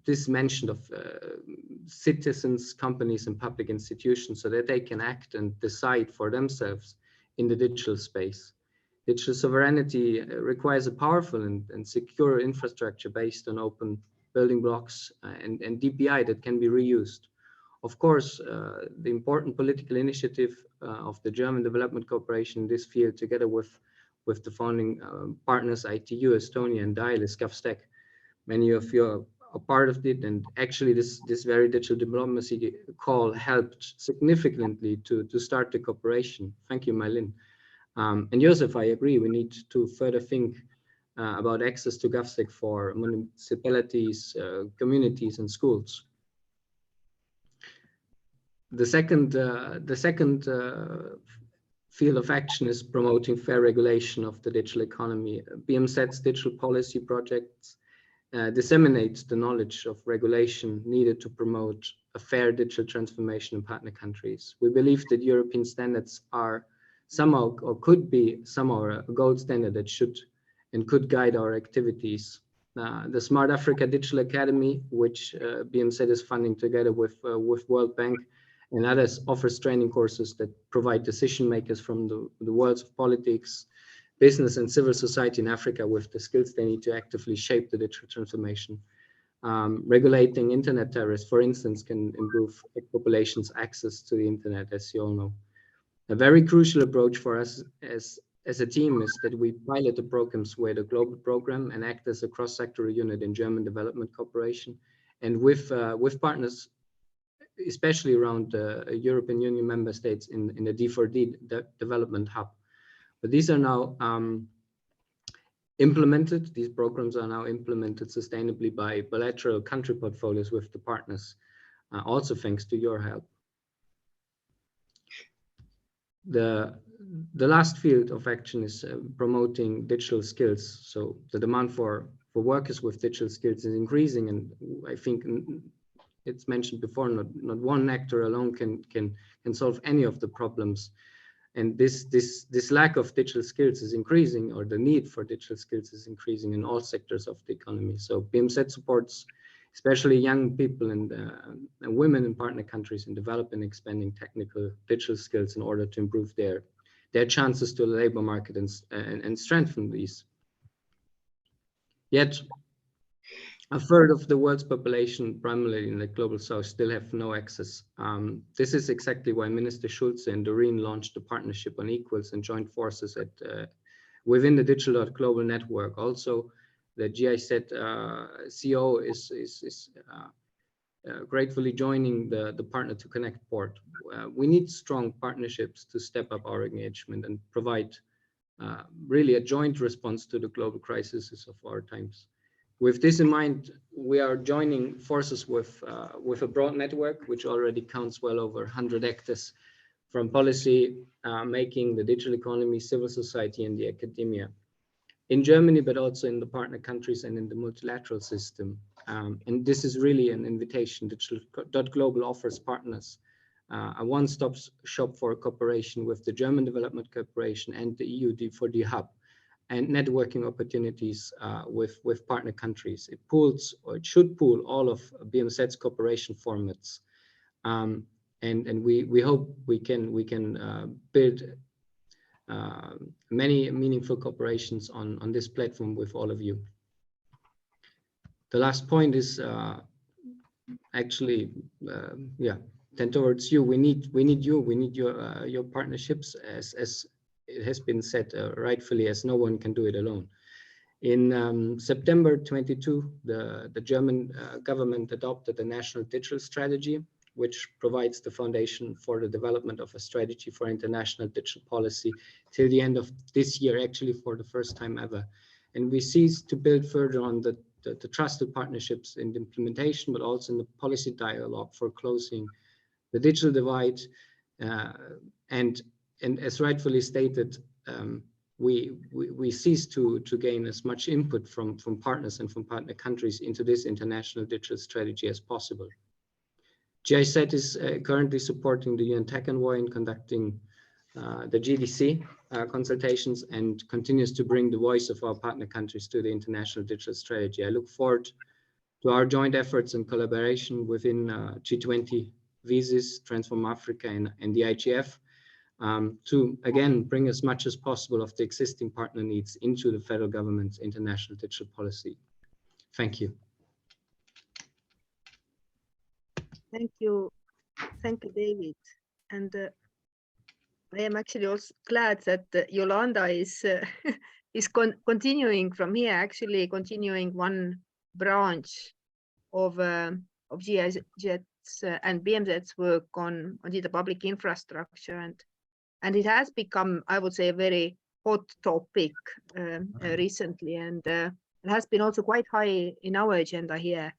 this mention of citizens, companies, and public institutions so that they can act and decide for themselves in the digital space. Digital sovereignty requires a powerful and secure infrastructure based on open building blocks and DPI that can be reused. Of course, the important political initiative of the German Development Corporation in this field, together with the founding partners ITU, Estonia, and DIAL, is GovStack. Many of you a part of it. And actually this very digital diplomacy call helped significantly to start the cooperation. Thank you, Mylin. And Joseph, I agree, we need to further think about access to GovSec for municipalities, communities and schools. The second field of action is promoting fair regulation of the digital economy. BMZ's digital policy projects disseminate the knowledge of regulation needed to promote a fair digital transformation in partner countries. We believe that European standards are somehow, or could be somehow, a gold standard that should and could guide our activities. The Smart Africa Digital Academy, which BMZ is funding together with World Bank and others, offers training courses that provide decision makers from the worlds of politics, business and civil society in Africa with the skills they need to actively shape the digital transformation. Regulating internet tariffs, for instance, can improve populations' access to the internet, as you all know. A very crucial approach for us as a team is that we pilot the programs with a global program and act as a cross-sectoral unit in German development cooperation, and with partners, especially around the European Union member states in the D4D development hub. But these are now implemented. These programs are now implemented sustainably by bilateral country portfolios with the partners, also thanks to your help. The last field of action is promoting digital skills. So the demand for workers with digital skills is increasing, and I think it's mentioned before, not one actor alone can solve any of the problems. And this lack of digital skills is increasing, or the need for digital skills is increasing in all sectors of the economy. So BMZ supports especially young people and women in partner countries in developing and expanding technical digital skills in order to improve their chances to the labor market and strengthen these. Yet, a third of the world's population, primarily in the global south, still have no access. This is exactly why Minister Schulze and Doreen launched a partnership on equals and joint forces within the Digital.Global network. Also, the GIZ CEO is gratefully joining the Partner to Connect board. We need strong partnerships to step up our engagement and provide really a joint response to the global crises of our times. With this in mind, we are joining forces with a broad network, which already counts well over 100 actors from policy making, the digital economy, civil society, and the academia. In Germany, but also in the partner countries and in the multilateral system. And this is really an invitation. Digital.Global offers partners a one-stop shop for cooperation with the German Development Corporation and the EU D4D hub, and networking opportunities with partner countries. It pools, or it should pool, all of BMZ's cooperation formats. And we hope we can build many meaningful cooperations on this platform with all of you. The last point is actually, then towards you. We need you. We need your partnerships, as it has been said rightfully, as no one can do it alone. In September 22, the German government adopted a national digital strategy, which provides the foundation for the development of a strategy for international digital policy till the end of this year, actually for the first time ever. And we seek to build further on the trusted partnerships in the implementation, but also in the policy dialogue for closing the digital divide. And as rightfully stated, we cease to gain as much input from partners and from partner countries into this international digital strategy as possible. GIZ is currently supporting the UN Tech Envoy in conducting the GDC consultations and continues to bring the voice of our partner countries to the international digital strategy. I look forward to our joint efforts and collaboration within G20, VISIS, Transform Africa, and the IGF to, again, bring as much as possible of the existing partner needs into the federal government's international digital policy. Thank you. Thank you, David. And I am actually also glad that Yolanda is continuing from here, actually continuing one branch of GIZ's and BMZ's work on the public infrastructure, and it has become, I would say, a very hot topic recently, and it has been also quite high in our agenda here.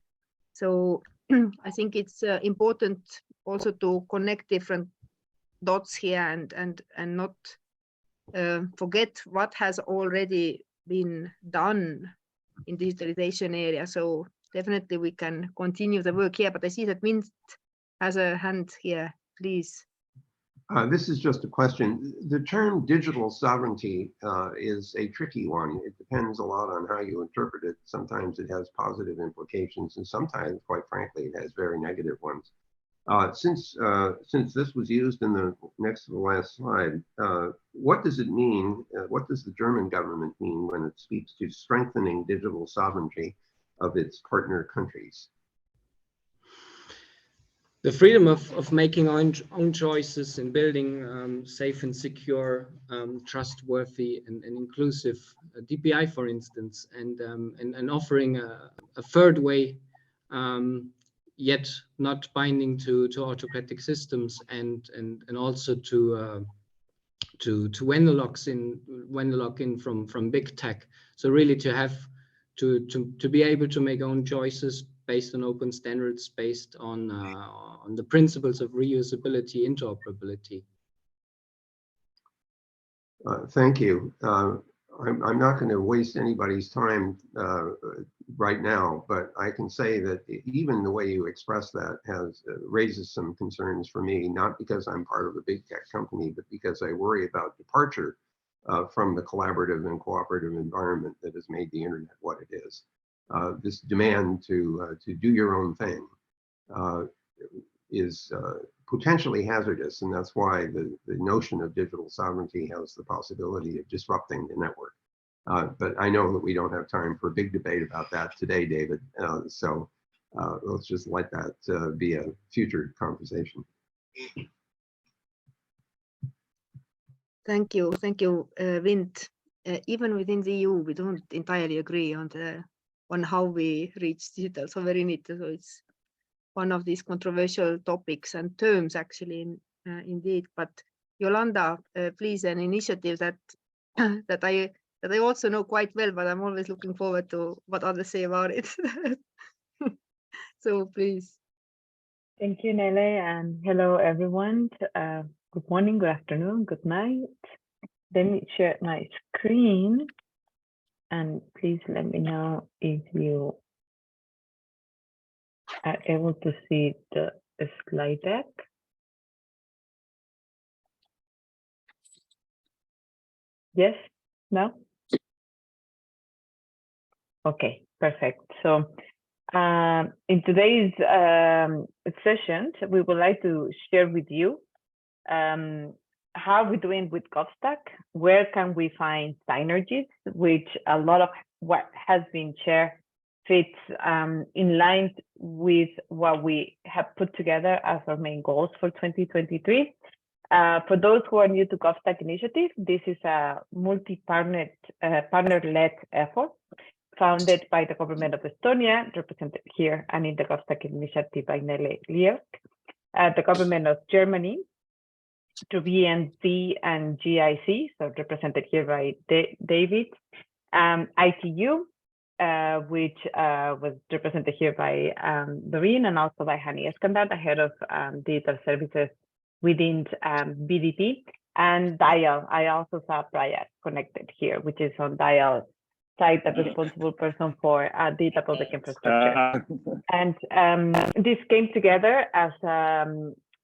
So I think it's important also to connect different dots here and not forget what has already been done in digitalization area. So definitely we can continue the work here, but I see that Vint has a hand here, please. This is just a question. The term digital sovereignty is a tricky one. It depends a lot on how you interpret it. Sometimes it has positive implications, and sometimes, quite frankly, it has very negative ones. Since this was used in the next to the last slide, what does it mean? What does the German government mean when it speaks to strengthening digital sovereignty of its partner countries? The freedom of making own choices and building safe and secure, trustworthy and inclusive DPI, for instance, and offering a third way, yet not binding to autocratic systems, and also to vendor lock in from big tech. So really to have to be able to make own choices based on open standards, based on the principles of reusability, interoperability. Thank you. I'm not going to waste anybody's time right now, but I can say that even the way you express that raises some concerns for me, not because I'm part of a big tech company, but because I worry about departure from the collaborative and cooperative environment that has made the internet what it is. This demand to do your own thing is potentially hazardous, and that's why the notion of digital sovereignty has the possibility of disrupting the network. But I know that we don't have time for a big debate about that today, David. So let's just let that be a future conversation. Thank you, Vint. Even within the EU, we don't entirely agree on how we reach digital sovereignty. So it's one of these controversial topics and terms, actually, indeed. But Yolanda, please, an initiative that that I also know quite well, but I'm always looking forward to what others say about it. So please. Thank you, Nele, and hello, everyone. Good morning, good afternoon, good night. Let me share my screen, and please let me know if you are able to see the slide deck. Yes? No? Okay, perfect. So in today's session, we would like to share with you how we're doing with GovStack, where can we find synergies, which a lot of what has been shared fits in line with what we have put together as our main goals for 2023. For those who are new to GovStack initiative, this is a multi-partner partner-led effort founded by the government of Estonia, represented here, and in the GovStack initiative by Nele Lievk, the government of Germany, through BMZ and GIC, so represented here by David, ITU, which was represented here by Doreen, and also by Hani Eskandar, the head of digital services within BDP, and Dial. I also saw Priya connected here, which is on Dial side, the responsible person for data public infrastructure. And this came together as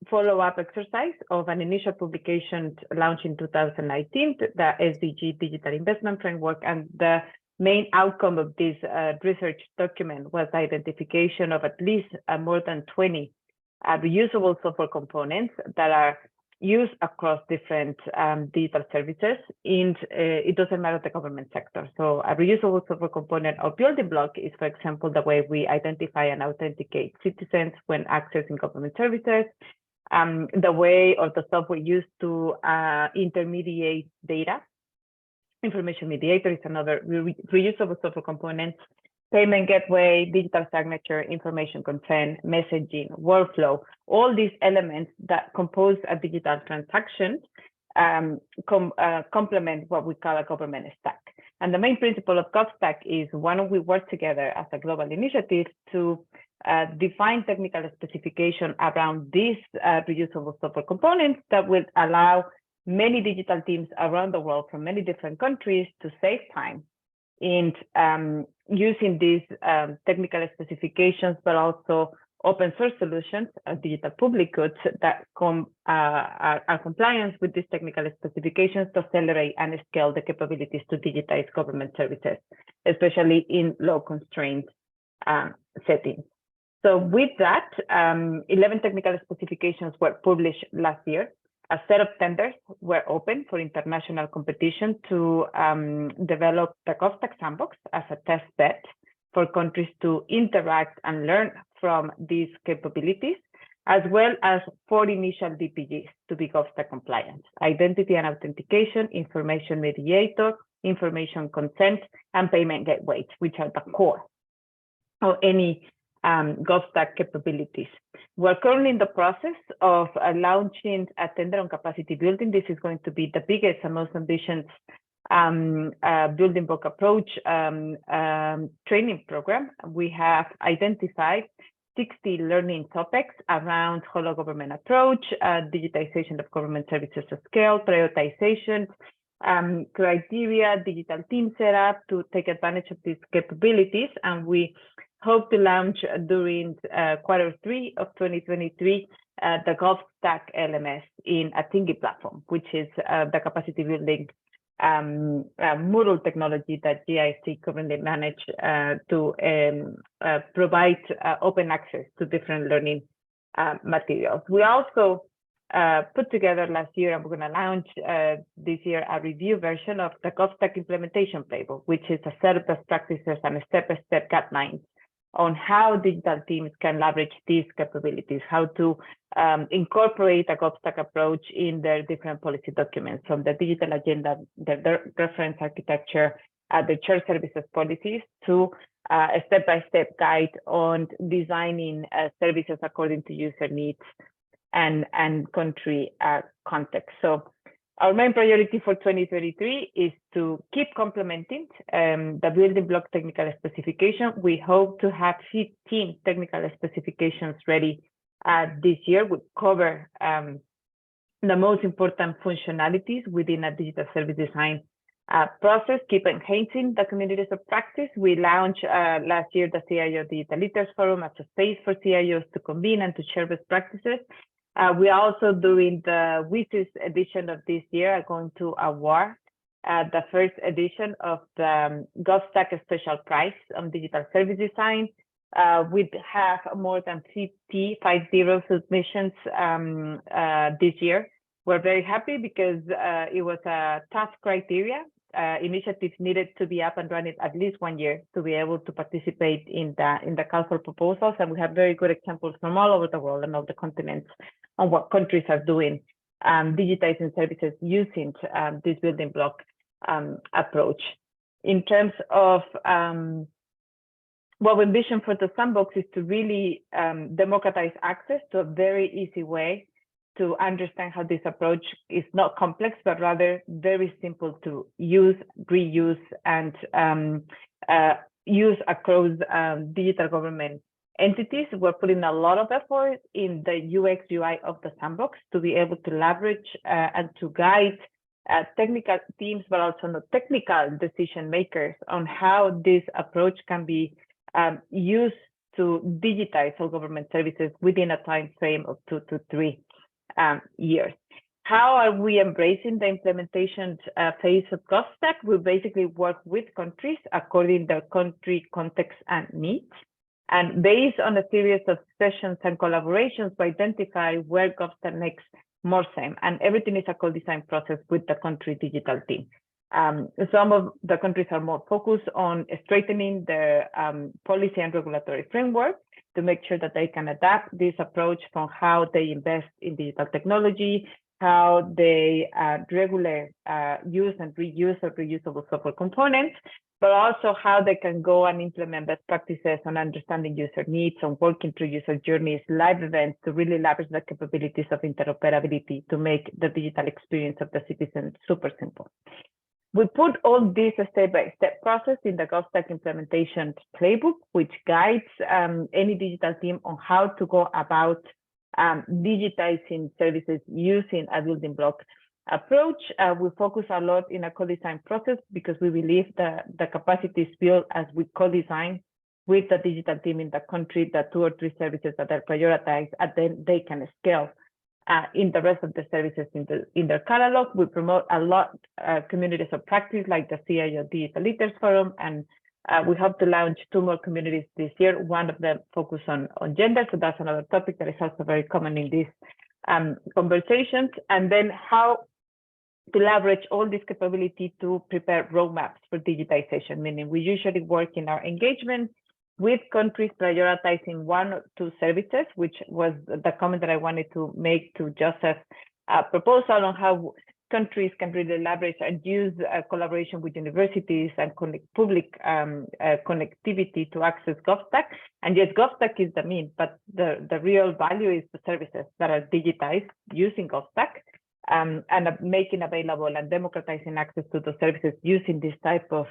follow-up exercise of an initial publication launched in 2019, the SDG Digital Investment Framework, and the main outcome of this research document was identification of at least more than 20 reusable software components that are used across different digital services, and it doesn't matter the government sector. So a reusable software component or building block is, for example, the way we identify and authenticate citizens when accessing government services, the way or the software used to intermediate data. Information mediator is another reusable software component. payment gateway, digital signature, information consent, messaging, workflow, all these elements that compose a digital transaction complement what we call a government stack. And the main principle of GovStack is when we work together as a global initiative to define technical specification around these reusable software components that will allow many digital teams around the world from many different countries to save time in using these technical specifications, but also open source solutions, digital public goods that are compliant with these technical specifications to accelerate and scale the capabilities to digitize government services, especially in low constraint settings. So with that, 11 technical specifications were published last year. A set of tenders were open for international competition to develop the GovStack Sandbox as a test bed for countries to interact and learn from these capabilities, as well as 4 initial DPGs to be GovStack compliant: identity and authentication, information mediator, information consent, and payment gateways, which are the core of any GovStack capabilities. We're currently in the process of launching a tender on capacity building. This is going to be the biggest and most ambitious building block approach training program. We have identified 60 learning topics around whole government approach, digitization of government services at scale, prioritization, criteria, digital team setup to take advantage of these capabilities. And we hope to launch during Q3 of 2023 the GovStack LMS in a Thingy platform, which is the capacity building Moodle technology that GIC currently manage to provide open access to different learning materials. We also put together last year, and we're going to launch this year, a review version of the GovStack implementation playbook, which is a set of best practices and a step-by-step guidelines on how digital teams can leverage these capabilities, how to incorporate a GovStack approach in their different policy documents, from the digital agenda, the reference architecture, the shared services policies, to a step-by-step guide on designing services according to user needs and country context. So our main priority for 2023 is to keep complementing the building block technical specification. We hope to have 15 technical specifications ready this year. We cover the most important functionalities within a digital service design process, keep enhancing the communities of practice. We launched last year the CIO Digital Leaders Forum as a space for CIOs to convene and to share best practices. We are also doing the WSIS edition of this year, are going to award the first edition of the GovStack Special Prize on Digital Service Design. We have more than 50 submissions this year. We're very happy because it was a tough criteria. Initiatives needed to be up and running at least 1 year to be able to participate in the call for proposals, and we have very good examples from all over the world and all the continents on what countries are doing digitizing services using this building block approach. In terms of what we envision for the sandbox is to really democratize access to a very easy way to understand how this approach is not complex, but rather very simple to use, reuse, and use across digital government entities. We're putting a lot of effort in the UX UI of the sandbox to be able to leverage and to guide technical teams, but also not technical decision makers on how this approach can be used to digitize all government services within a time frame of 2 to 3 years. How are we embracing the implementation phase of GovStack? We basically work with countries according to their country context and needs, and based on a series of sessions and collaborations, we identify where GovStack makes more sense. And everything is a co-design process with the country digital team. Some of the countries are more focused on strengthening their policy and regulatory framework to make sure that they can adapt this approach from how they invest in digital technology, how they regularly use and reuse of reusable software components. but also how they can go and implement best practices on understanding user needs, on working through user journeys, live events to really leverage the capabilities of interoperability to make the digital experience of the citizen super simple. We put all this step-by-step process in the GovStack implementation playbook, which guides any digital team on how to go about digitizing services using a building block approach. We focus a lot in a co-design process because we believe that the capacity is built as we co-design with the digital team in the country, the 2 or 3 services that are prioritized, and then they can scale in the rest of the services in their catalog. We promote a lot communities of practice like the CIO Digital Leaders Forum, and we hope to launch 2 more communities this year. One of them focus on gender, so that's another topic that is also very common in these conversations. And then how to leverage all this capability to prepare roadmaps for digitization, meaning we usually work in our engagement with countries prioritizing 1 or 2 services, which was the comment that I wanted to make to Joseph's proposal on how countries can really leverage and use collaboration with universities and public connectivity to access GovStack. And yes, GovStack is the mean, but the real value is the services that are digitized using GovStack. And making available and democratizing access to the services using this type of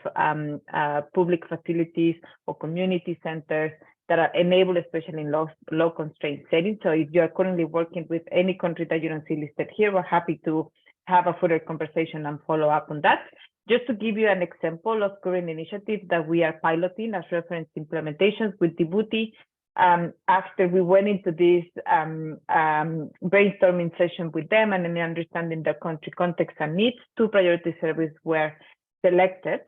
public facilities or community centers that are enabled, especially in low constraint settings. So if you're currently working with any country that you don't see listed here, we're happy to have a further conversation and follow up on that. Just to give you an example of current initiatives that we are piloting as reference implementations with Djibouti. After we went into this brainstorming session with them and in understanding the country context and needs, 2 priority services were selected,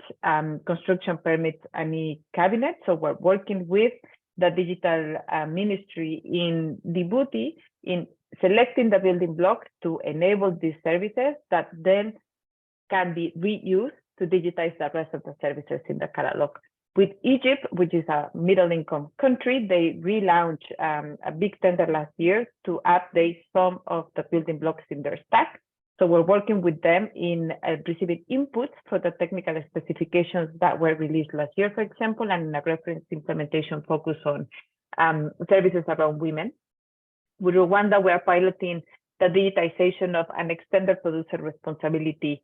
construction permits and e-cabinet. So we're working with the digital ministry in Djibouti in selecting the building block to enable these services that then can be reused to digitize the rest of the services in the catalog. With Egypt, which is a middle-income country, they relaunched a big tender last year to update some of the building blocks in their stack. So we're working with them in receiving inputs for the technical specifications that were released last year, for example, and in a reference implementation focus on services around women. With Rwanda, we are piloting the digitization of an extended producer responsibility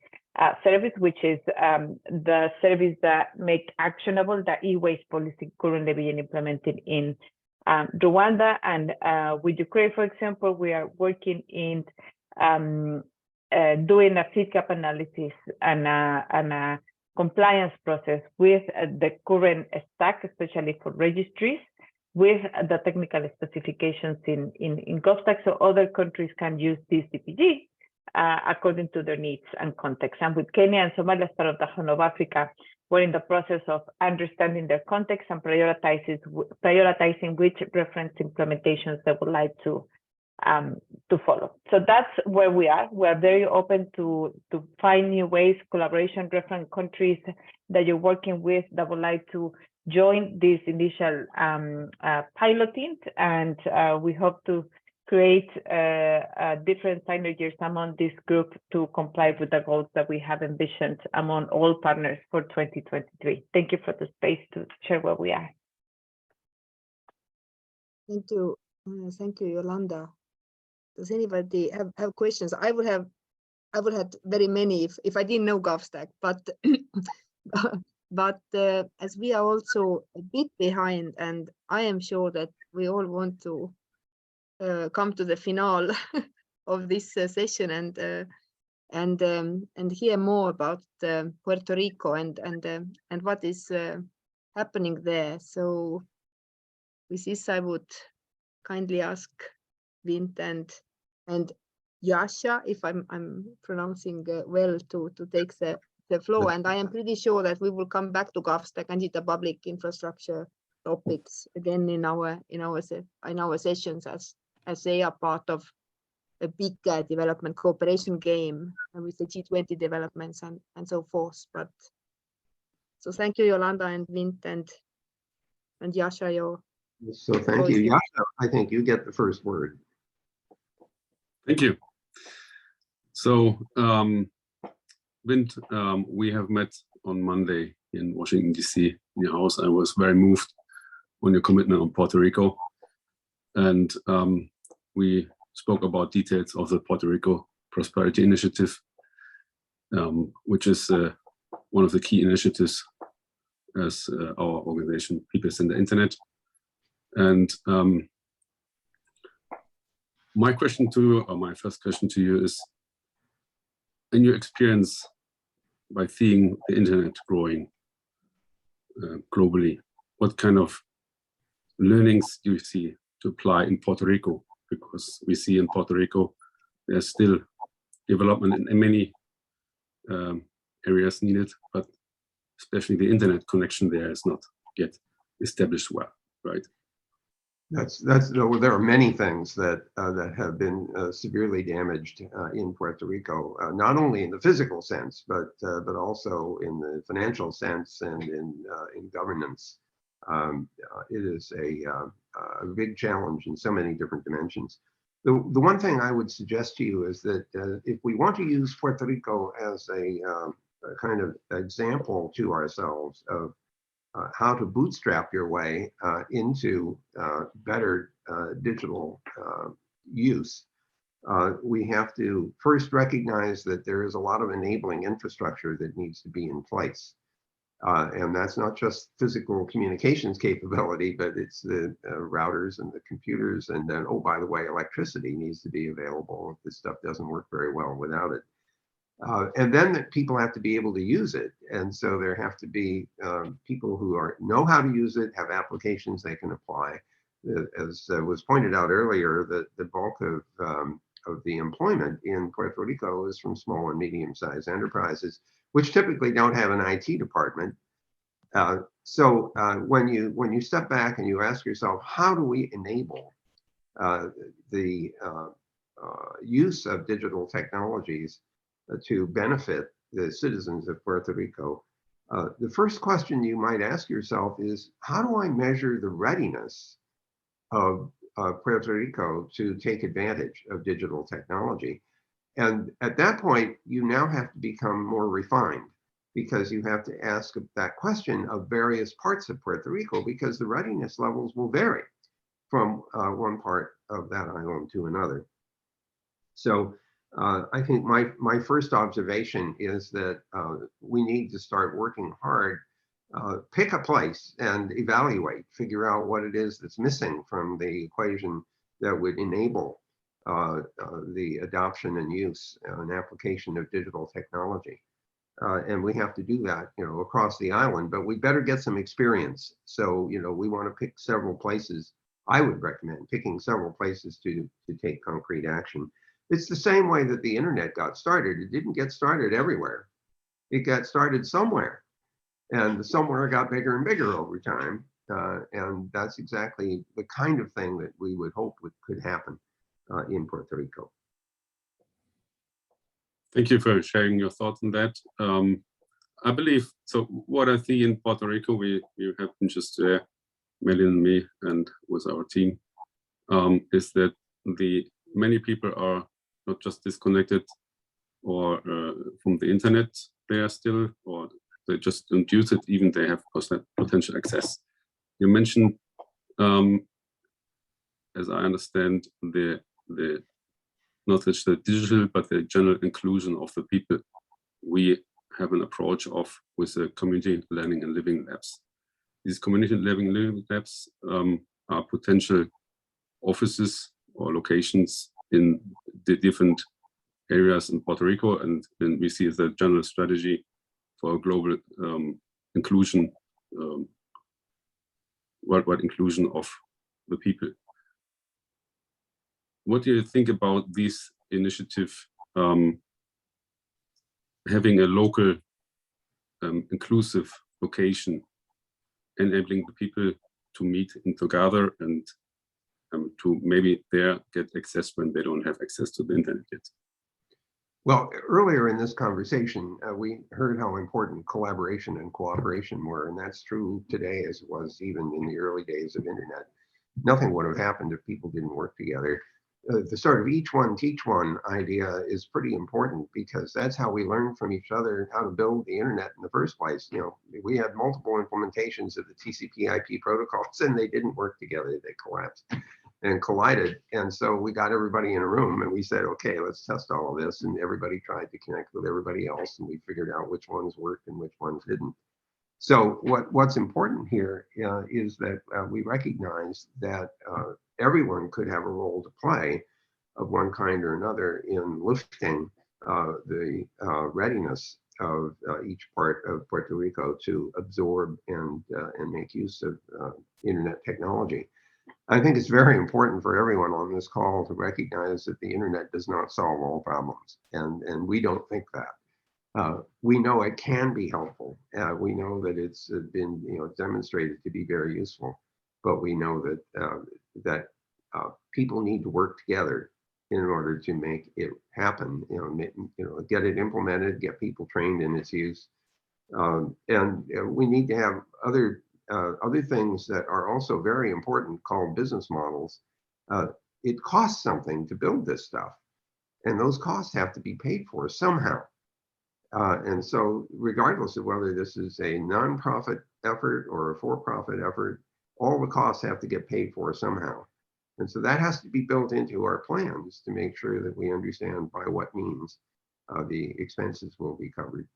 service, which is the service that make actionable the e-waste policy currently being implemented in Rwanda. And with Ukraine, for example, we are working in doing a fit gap analysis and a compliance process with the current stack, especially for registries, with the technical specifications in GovStack, so other countries can use this DPG according to their needs and context. And with Kenya and Somalia as part of the Horn of Africa, we're in the process of understanding their context and prioritizing which reference implementations they would like to follow. So that's where we are. We're very open to find new ways, collaboration, reference countries that you're working with that would like to join this initial piloting, and we hope to create different synergies among this group to comply with the goals that we have envisioned among all partners for 2023. Thank you for the space to share where we are. Thank you, Yolanda. Does anybody have questions? I would have very many if I didn't know GovStack, but but as we are also a bit behind, and I am sure that we all want to come to the finale of this session and hear more about Puerto Rico and what is happening there. So with this, I would kindly ask Vint and Yasha, if I'm pronouncing well, to take the floor. And I am pretty sure that we will come back to GovStack and the public infrastructure topics again in our sessions as they are part of a big development cooperation game with the G20 developments and so forth. But so thank you, Yolanda and Vint and Yasha. So thank you, Yasha. I think you get the first word. Thank you. So, Vint, we have met on Monday in Washington, D.C. in your house. I was very moved on your commitment on Puerto Rico. And we spoke about details of the Puerto Rico Prosperity Initiative, which is one of the key initiatives as our organization, People Center Internet. And my question to you, or my first question to you is, in your experience by seeing the internet growing globally, what kind of learnings do you see to apply in Puerto Rico? Because we see in Puerto Rico, there's still development in many areas needed, but especially the internet connection there is not yet established well, right? There are many things that have been severely damaged in Puerto Rico, not only in the physical sense, but also in the financial sense and in governance. It is a big challenge in so many different dimensions. The one thing I would suggest to you is that if we want to use Puerto Rico as a kind of example to ourselves of how to bootstrap your way into better digital use, we have to first recognize that there is a lot of enabling infrastructure that needs to be in place. And that's not just physical communications capability, but it's the routers and the computers. And then, oh, by the way, electricity needs to be available. This stuff doesn't work very well without it. And then that people have to be able to use it. And so there have to be people who know how to use it, have applications they can apply. As was pointed out earlier, the bulk of the employment in Puerto Rico is from small and medium-sized enterprises, which typically don't have an IT department. So when you step back and you ask yourself, how do we enable the use of digital technologies to benefit the citizens of Puerto Rico? The first question you might ask yourself is, how do I measure the readiness of Puerto Rico to take advantage of digital technology? And at that point, you now have to become more refined, because you have to ask that question of various parts of Puerto Rico, because the readiness levels will vary from one part of that island to another. So I think my first observation is that we need to start working hard, pick a place and evaluate, figure out what it is that's missing from the equation that would enable the adoption and use and application of digital technology. And we have to do that, across the island, but we better get some experience. So, we want to pick several places. I would recommend picking several places to take concrete action. It's the same way that the internet got started. It didn't get started everywhere. It got started somewhere, and the somewhere got bigger and bigger over time. And that's exactly the kind of thing that we would hope could happen in Puerto Rico. Thank you for sharing your thoughts on that. I believe, so what I see in Puerto Rico, we have been just there, Melanie and me, and with our team, is that many people are not just disconnected or from the internet, they are still, or they just don't use it, even they have potential access. You mentioned, as I understand, not just the digital, but the general inclusion of the people. We have an approach with the community learning and living labs. These community living labs are potential offices or locations in the different areas in Puerto Rico, and then we see the general strategy for global inclusion, worldwide inclusion of the people. What do you think about this initiative, having a local inclusive location, enabling the people to meet and to gather and to maybe there get access when they don't have access to the internet yet? Well, earlier in this conversation, we heard how important collaboration and cooperation were, and that's true today as it was even in the early days of internet. Nothing would have happened if people didn't work together. the sort of each one teach one idea is pretty important, because that's how we learn from each other how to build the internet in the first place. You know, we had multiple implementations of the TCP/IP protocols, and they didn't work together. They collapsed and collided. And so we got everybody in a room and we said, okay, let's test all of this. And everybody tried to connect with everybody else, and we figured out which ones worked and which ones didn't. So what's important here is that we recognize that everyone could have a role to play of one kind or another in lifting the readiness of each part of Puerto Rico to absorb and make use of internet technology. I think it's very important for everyone on this call to recognize that the internet does not solve all problems, and we don't think that. We know it can be helpful. We know that it's been demonstrated to be very useful, but we know that people need to work together in order to make it happen. Get it implemented, get people trained in its use, and we need to have other things that are also very important, called business models. It costs something to build this stuff, and those costs have to be paid for somehow. And so regardless of whether this is a nonprofit effort or a for-profit effort, all the costs have to get paid for somehow. And so that has to be built into our plans to make sure that we understand by what means the expenses will be covered.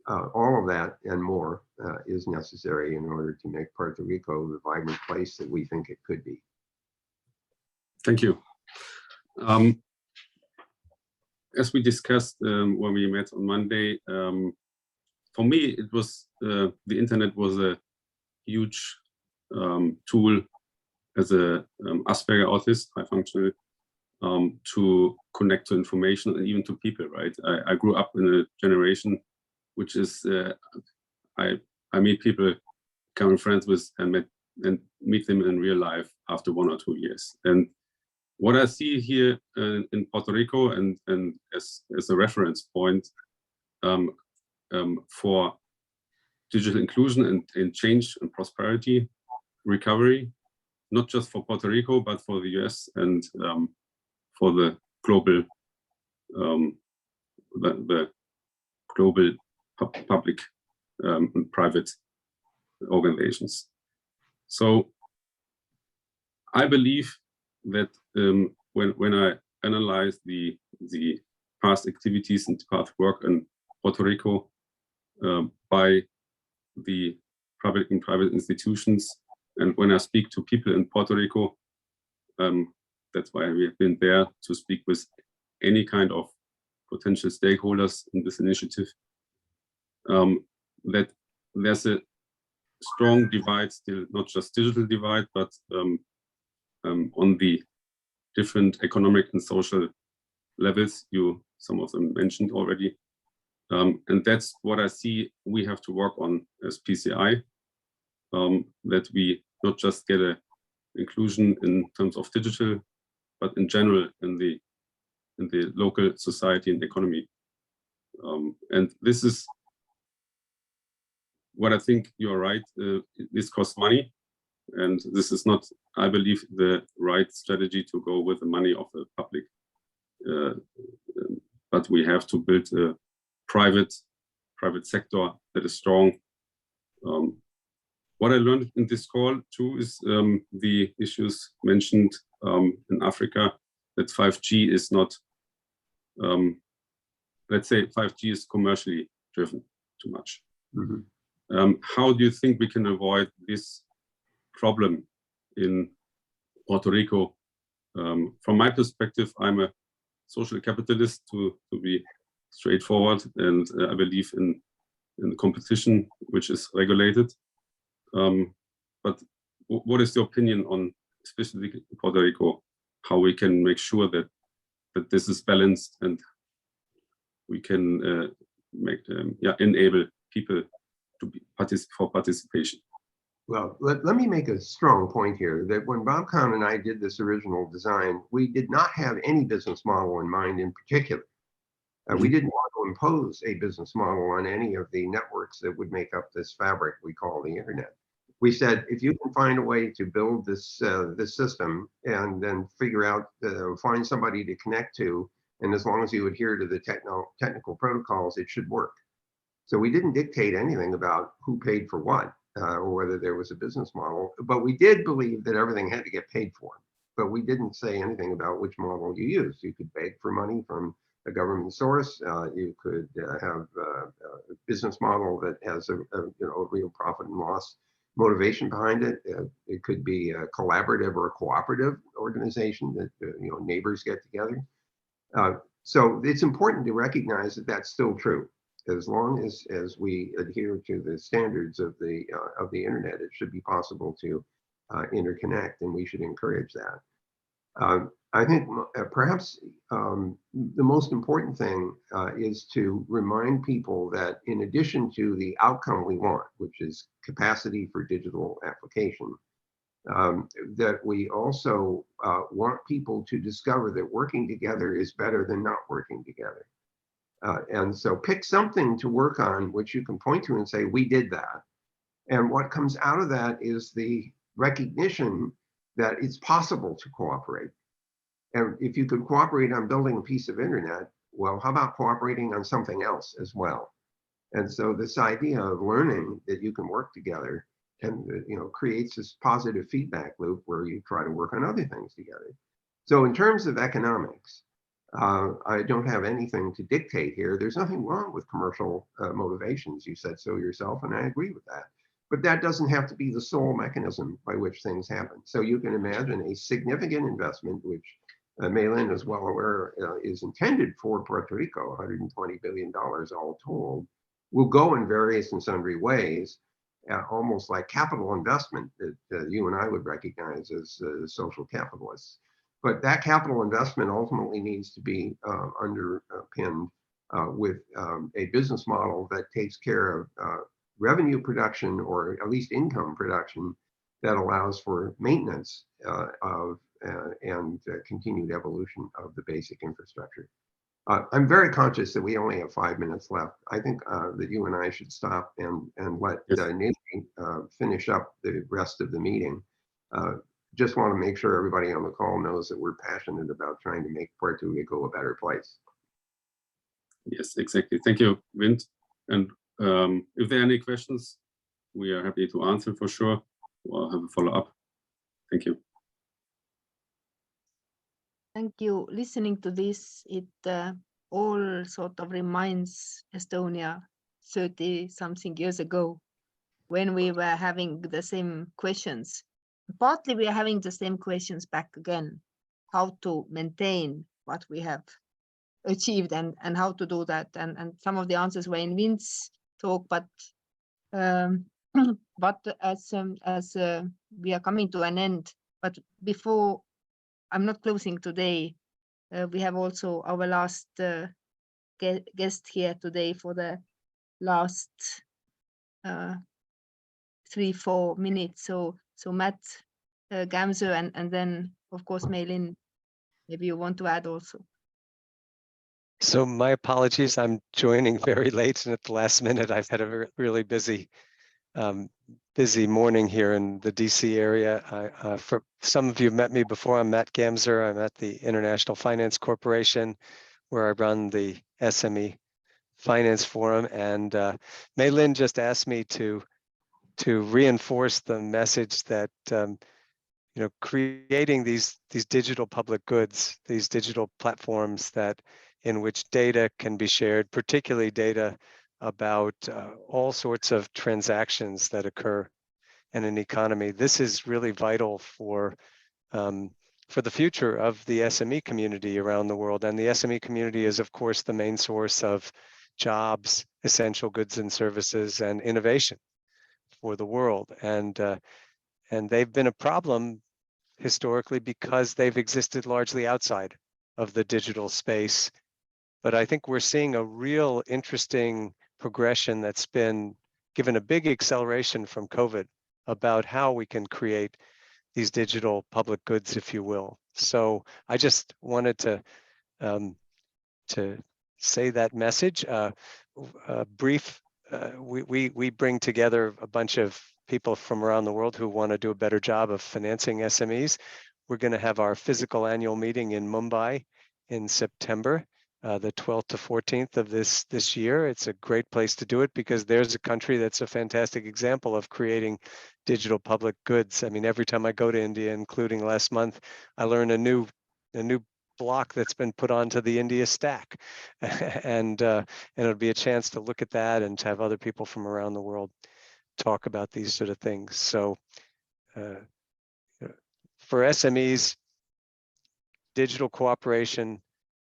All of that and more is necessary in order to make Puerto Rico the vibrant place that we think it could be. Thank you. As we discussed when we met on Monday, for me, it was the internet was a huge tool as a Asperger autist, high functional, to connect to information and even to people. Right, I grew up in a generation which is I meet people, become friends with, and meet them in real life after 1 or 2 years. And what I see here in Puerto Rico, and as a reference point for digital inclusion and change and prosperity recovery, not just for Puerto Rico, but for the US and for the global the global public and private organizations. So I believe that when I analyze the past activities and past work in Puerto Rico by the public and private institutions, and when I speak to people in Puerto Rico, that's why we have been there to speak with any kind of potential stakeholders in this initiative, that there's a strong divide still, not just digital divide, but on the different economic and social levels, some of them mentioned already. And that's what I see we have to work on as PCI, that we not just get a inclusion in terms of digital, but in general in the local society and economy. And this is what I think you're right. This costs money, and this is not, I believe, the right strategy to go with the money of the public. But we have to build a private sector that is strong. What I learned in this call too is the issues mentioned in Africa, that 5G is not, let's say 5G is commercially driven too much. Mm-hmm. How do you think we can avoid this problem in Puerto Rico? From my perspective, I'm a social capitalist, to be straightforward, and I believe in competition which is regulated. But what is your opinion on, especially Puerto Rico, how we can make sure that this is balanced and we can enable people to be for participation? Well, let me make a strong point here that when Bob Kahn and I did this original design, we did not have any business model in mind in particular. We didn't want to impose a business model on any of the networks that would make up this fabric we call the internet. We said, if you can find a way to build this system and then figure out, find somebody to connect to, and as long as you adhere to the technical protocols, it should work. So we didn't dictate anything about who paid for what or whether there was a business model, but we did believe that everything had to get paid for. But we didn't say anything about which model you use. You could beg for money from a government source. You could have a business model that has a real profit and loss motivation behind it. It could be a collaborative or a cooperative organization that neighbors get together. So it's important to recognize that that's still true. As long as we adhere to the standards of the internet, it should be possible to interconnect, and we should encourage that. I think perhaps the most important thing is to remind people that in addition to the outcome we want, which is capacity for digital application, that we also want people to discover that working together is better than not working together. And so pick something to work on which you can point to and say, we did that. And what comes out of that is the recognition that it's possible to cooperate. And if you could cooperate on building a piece of internet, well, how about cooperating on something else as well? And so this idea of learning that you can work together and creates this positive feedback loop where you try to work on other things together. So in terms of economics, I don't have anything to dictate here. There's nothing wrong with commercial motivations. You said so yourself, and I agree with that. But that doesn't have to be the sole mechanism by which things happen. So you can imagine a significant investment, which Mei Lin is well aware is intended for Puerto Rico, $120 billion all told, will go in various and sundry ways, almost like capital investment that you and I would recognize as social capitalists. But that capital investment ultimately needs to be underpinned with a business model that takes care of revenue production, or at least income production, that allows for maintenance of and continued evolution of the basic infrastructure. I'm very conscious that we only have 5 minutes left. I think that you and I should stop and let Nancy finish up the rest of the meeting. Just want to make sure everybody on the call knows that we're passionate about trying to make Puerto Rico a better place. Yes, exactly. Thank you, Vint. And if there are any questions, we are happy to answer for sure, or have a follow-up. Thank you. Thank you. Listening to this, it all sort of reminds Estonia 30-something years ago, when we were having the same questions. Partly we are having the same questions back again, how to maintain what we have achieved and how to do that. And some of the answers were in Vint's talk, but as we are coming to an end, but before, I'm not closing today. We have also our last guest here today for the last 3-4 minutes. So Matt Gamzer, and then of course Mei Lin, maybe you want to add also. So my apologies, I'm joining very late and at the last minute. I've had a really busy morning here in the DC area. For some of you have met me before, I'm Matt Gamzer. I'm at the International Finance Corporation, where I run the SME Finance Forum. And Mei Lin just asked me to reinforce the message that creating these digital public goods, these digital platforms in which data can be shared, particularly data about all sorts of transactions that occur in an economy. This is really vital for the future of the SME community around the world. And the SME community is, of course, the main source of jobs, essential goods and services, and innovation for the world. And they've been a problem historically because they've existed largely outside of the digital space. But I think we're seeing a real interesting progression that's been given a big acceleration from COVID about how we can create these digital public goods, if you will. So I just wanted to say that message. We bring together a bunch of people from around the world who want to do a better job of financing SMEs. We're going to have our physical annual meeting in Mumbai in September, the 12th to 14th of this year. It's a great place to do it because there's a country that's a fantastic example of creating digital public goods. I mean, every time I go to India, including last month, I learn a new block that's been put onto the India stack. And it'll be a chance to look at that and to have other people from around the world talk about these sort of things. So for SMEs, digital cooperation,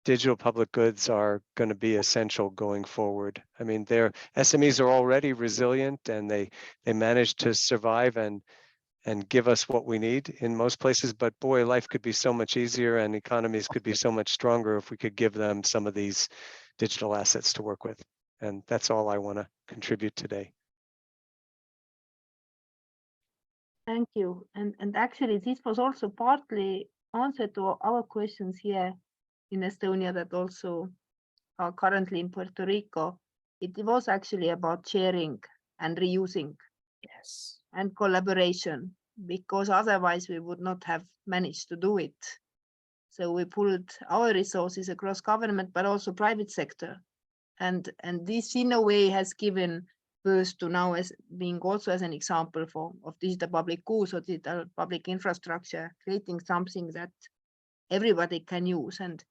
digital public goods are going to be essential going forward. I mean, their SMEs are already resilient and they manage to survive and give us what we need in most places. But boy, life could be so much easier and economies could be so much stronger if we could give them some of these digital assets to work with. And that's all I want to contribute today. Thank you. And actually, this was also partly answer to our questions here in Estonia that also are currently in Puerto Rico. It was actually about sharing and reusing. Yes. And collaboration, because otherwise we would not have managed to do it. So we pulled our resources across government, but also private sector. And this in a way has given birth to now as being also as an example of digital public goods or digital public infrastructure, creating something that everybody can use. And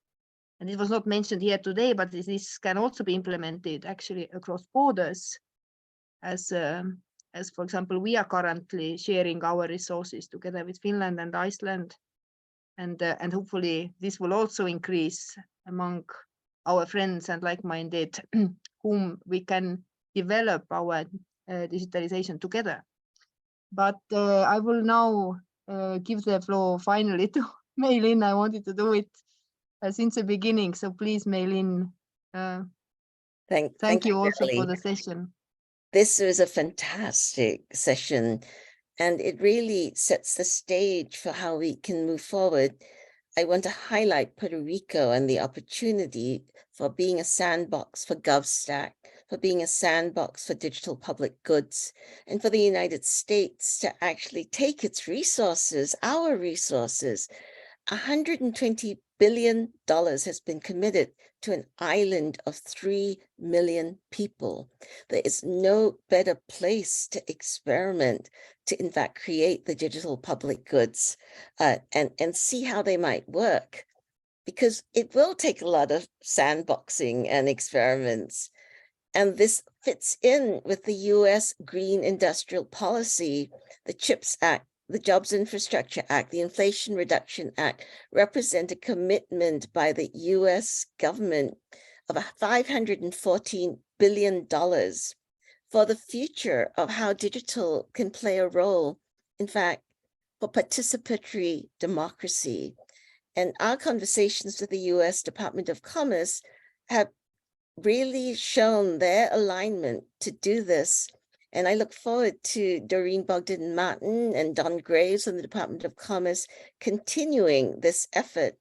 it was not mentioned here today, but this can also be implemented actually across borders as for example, we are currently sharing our resources together with Finland and Iceland. And hopefully this will also increase among our friends and like-minded whom we can develop our digitalization together. But I will now give the floor finally to Mei Lin. I wanted to do it since the beginning. So please, Mei Lin, thank you also Nelly. for the session. This was a fantastic session, and it really sets the stage for how we can move forward. I want to highlight Puerto Rico and the opportunity for being a sandbox for GovStack, for being a sandbox for digital public goods, and for the United States to actually take its resources, our resources. $120 billion has been committed to an island of 3 million people. There is no better place to experiment, to in fact create the digital public goods and see how they might work, because it will take a lot of sandboxing and experiments. And this fits in with the US Green Industrial Policy, the CHIPS Act, the Jobs Infrastructure Act, the Inflation Reduction Act represent a commitment by the US government of $514 billion for the future of how digital can play a role, in fact, for participatory democracy. And our conversations with the US Department of Commerce have really shown their alignment to do this. And I look forward to Doreen Bogdan-Martin and Don Graves from the Department of Commerce continuing this effort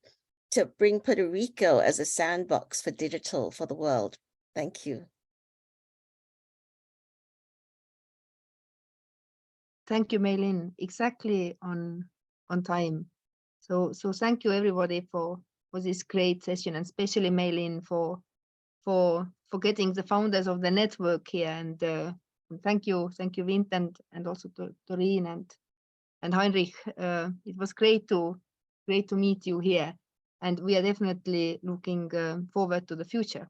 to bring Puerto Rico as a sandbox for digital for the world. Thank you. Thank you, Mei Lin. Exactly on time. So thank you everybody for this great session, and especially Mei Lin for getting the founders of the network here. And thank you, Vint, and also to Doreen and Heinrich. It was great to meet you here, and we are definitely looking forward to the future.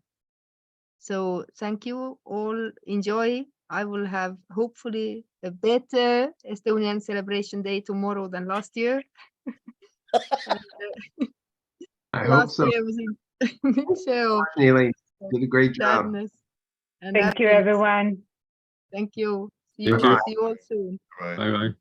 So thank you all. Enjoy. I will have hopefully a better Estonian celebration day tomorrow than last year. I hope Last so. year was a mixture of Neely, did a great job. sadness and Thank you, happiness. everyone. Thank you. Thank you. See you all soon. Right. Bye bye.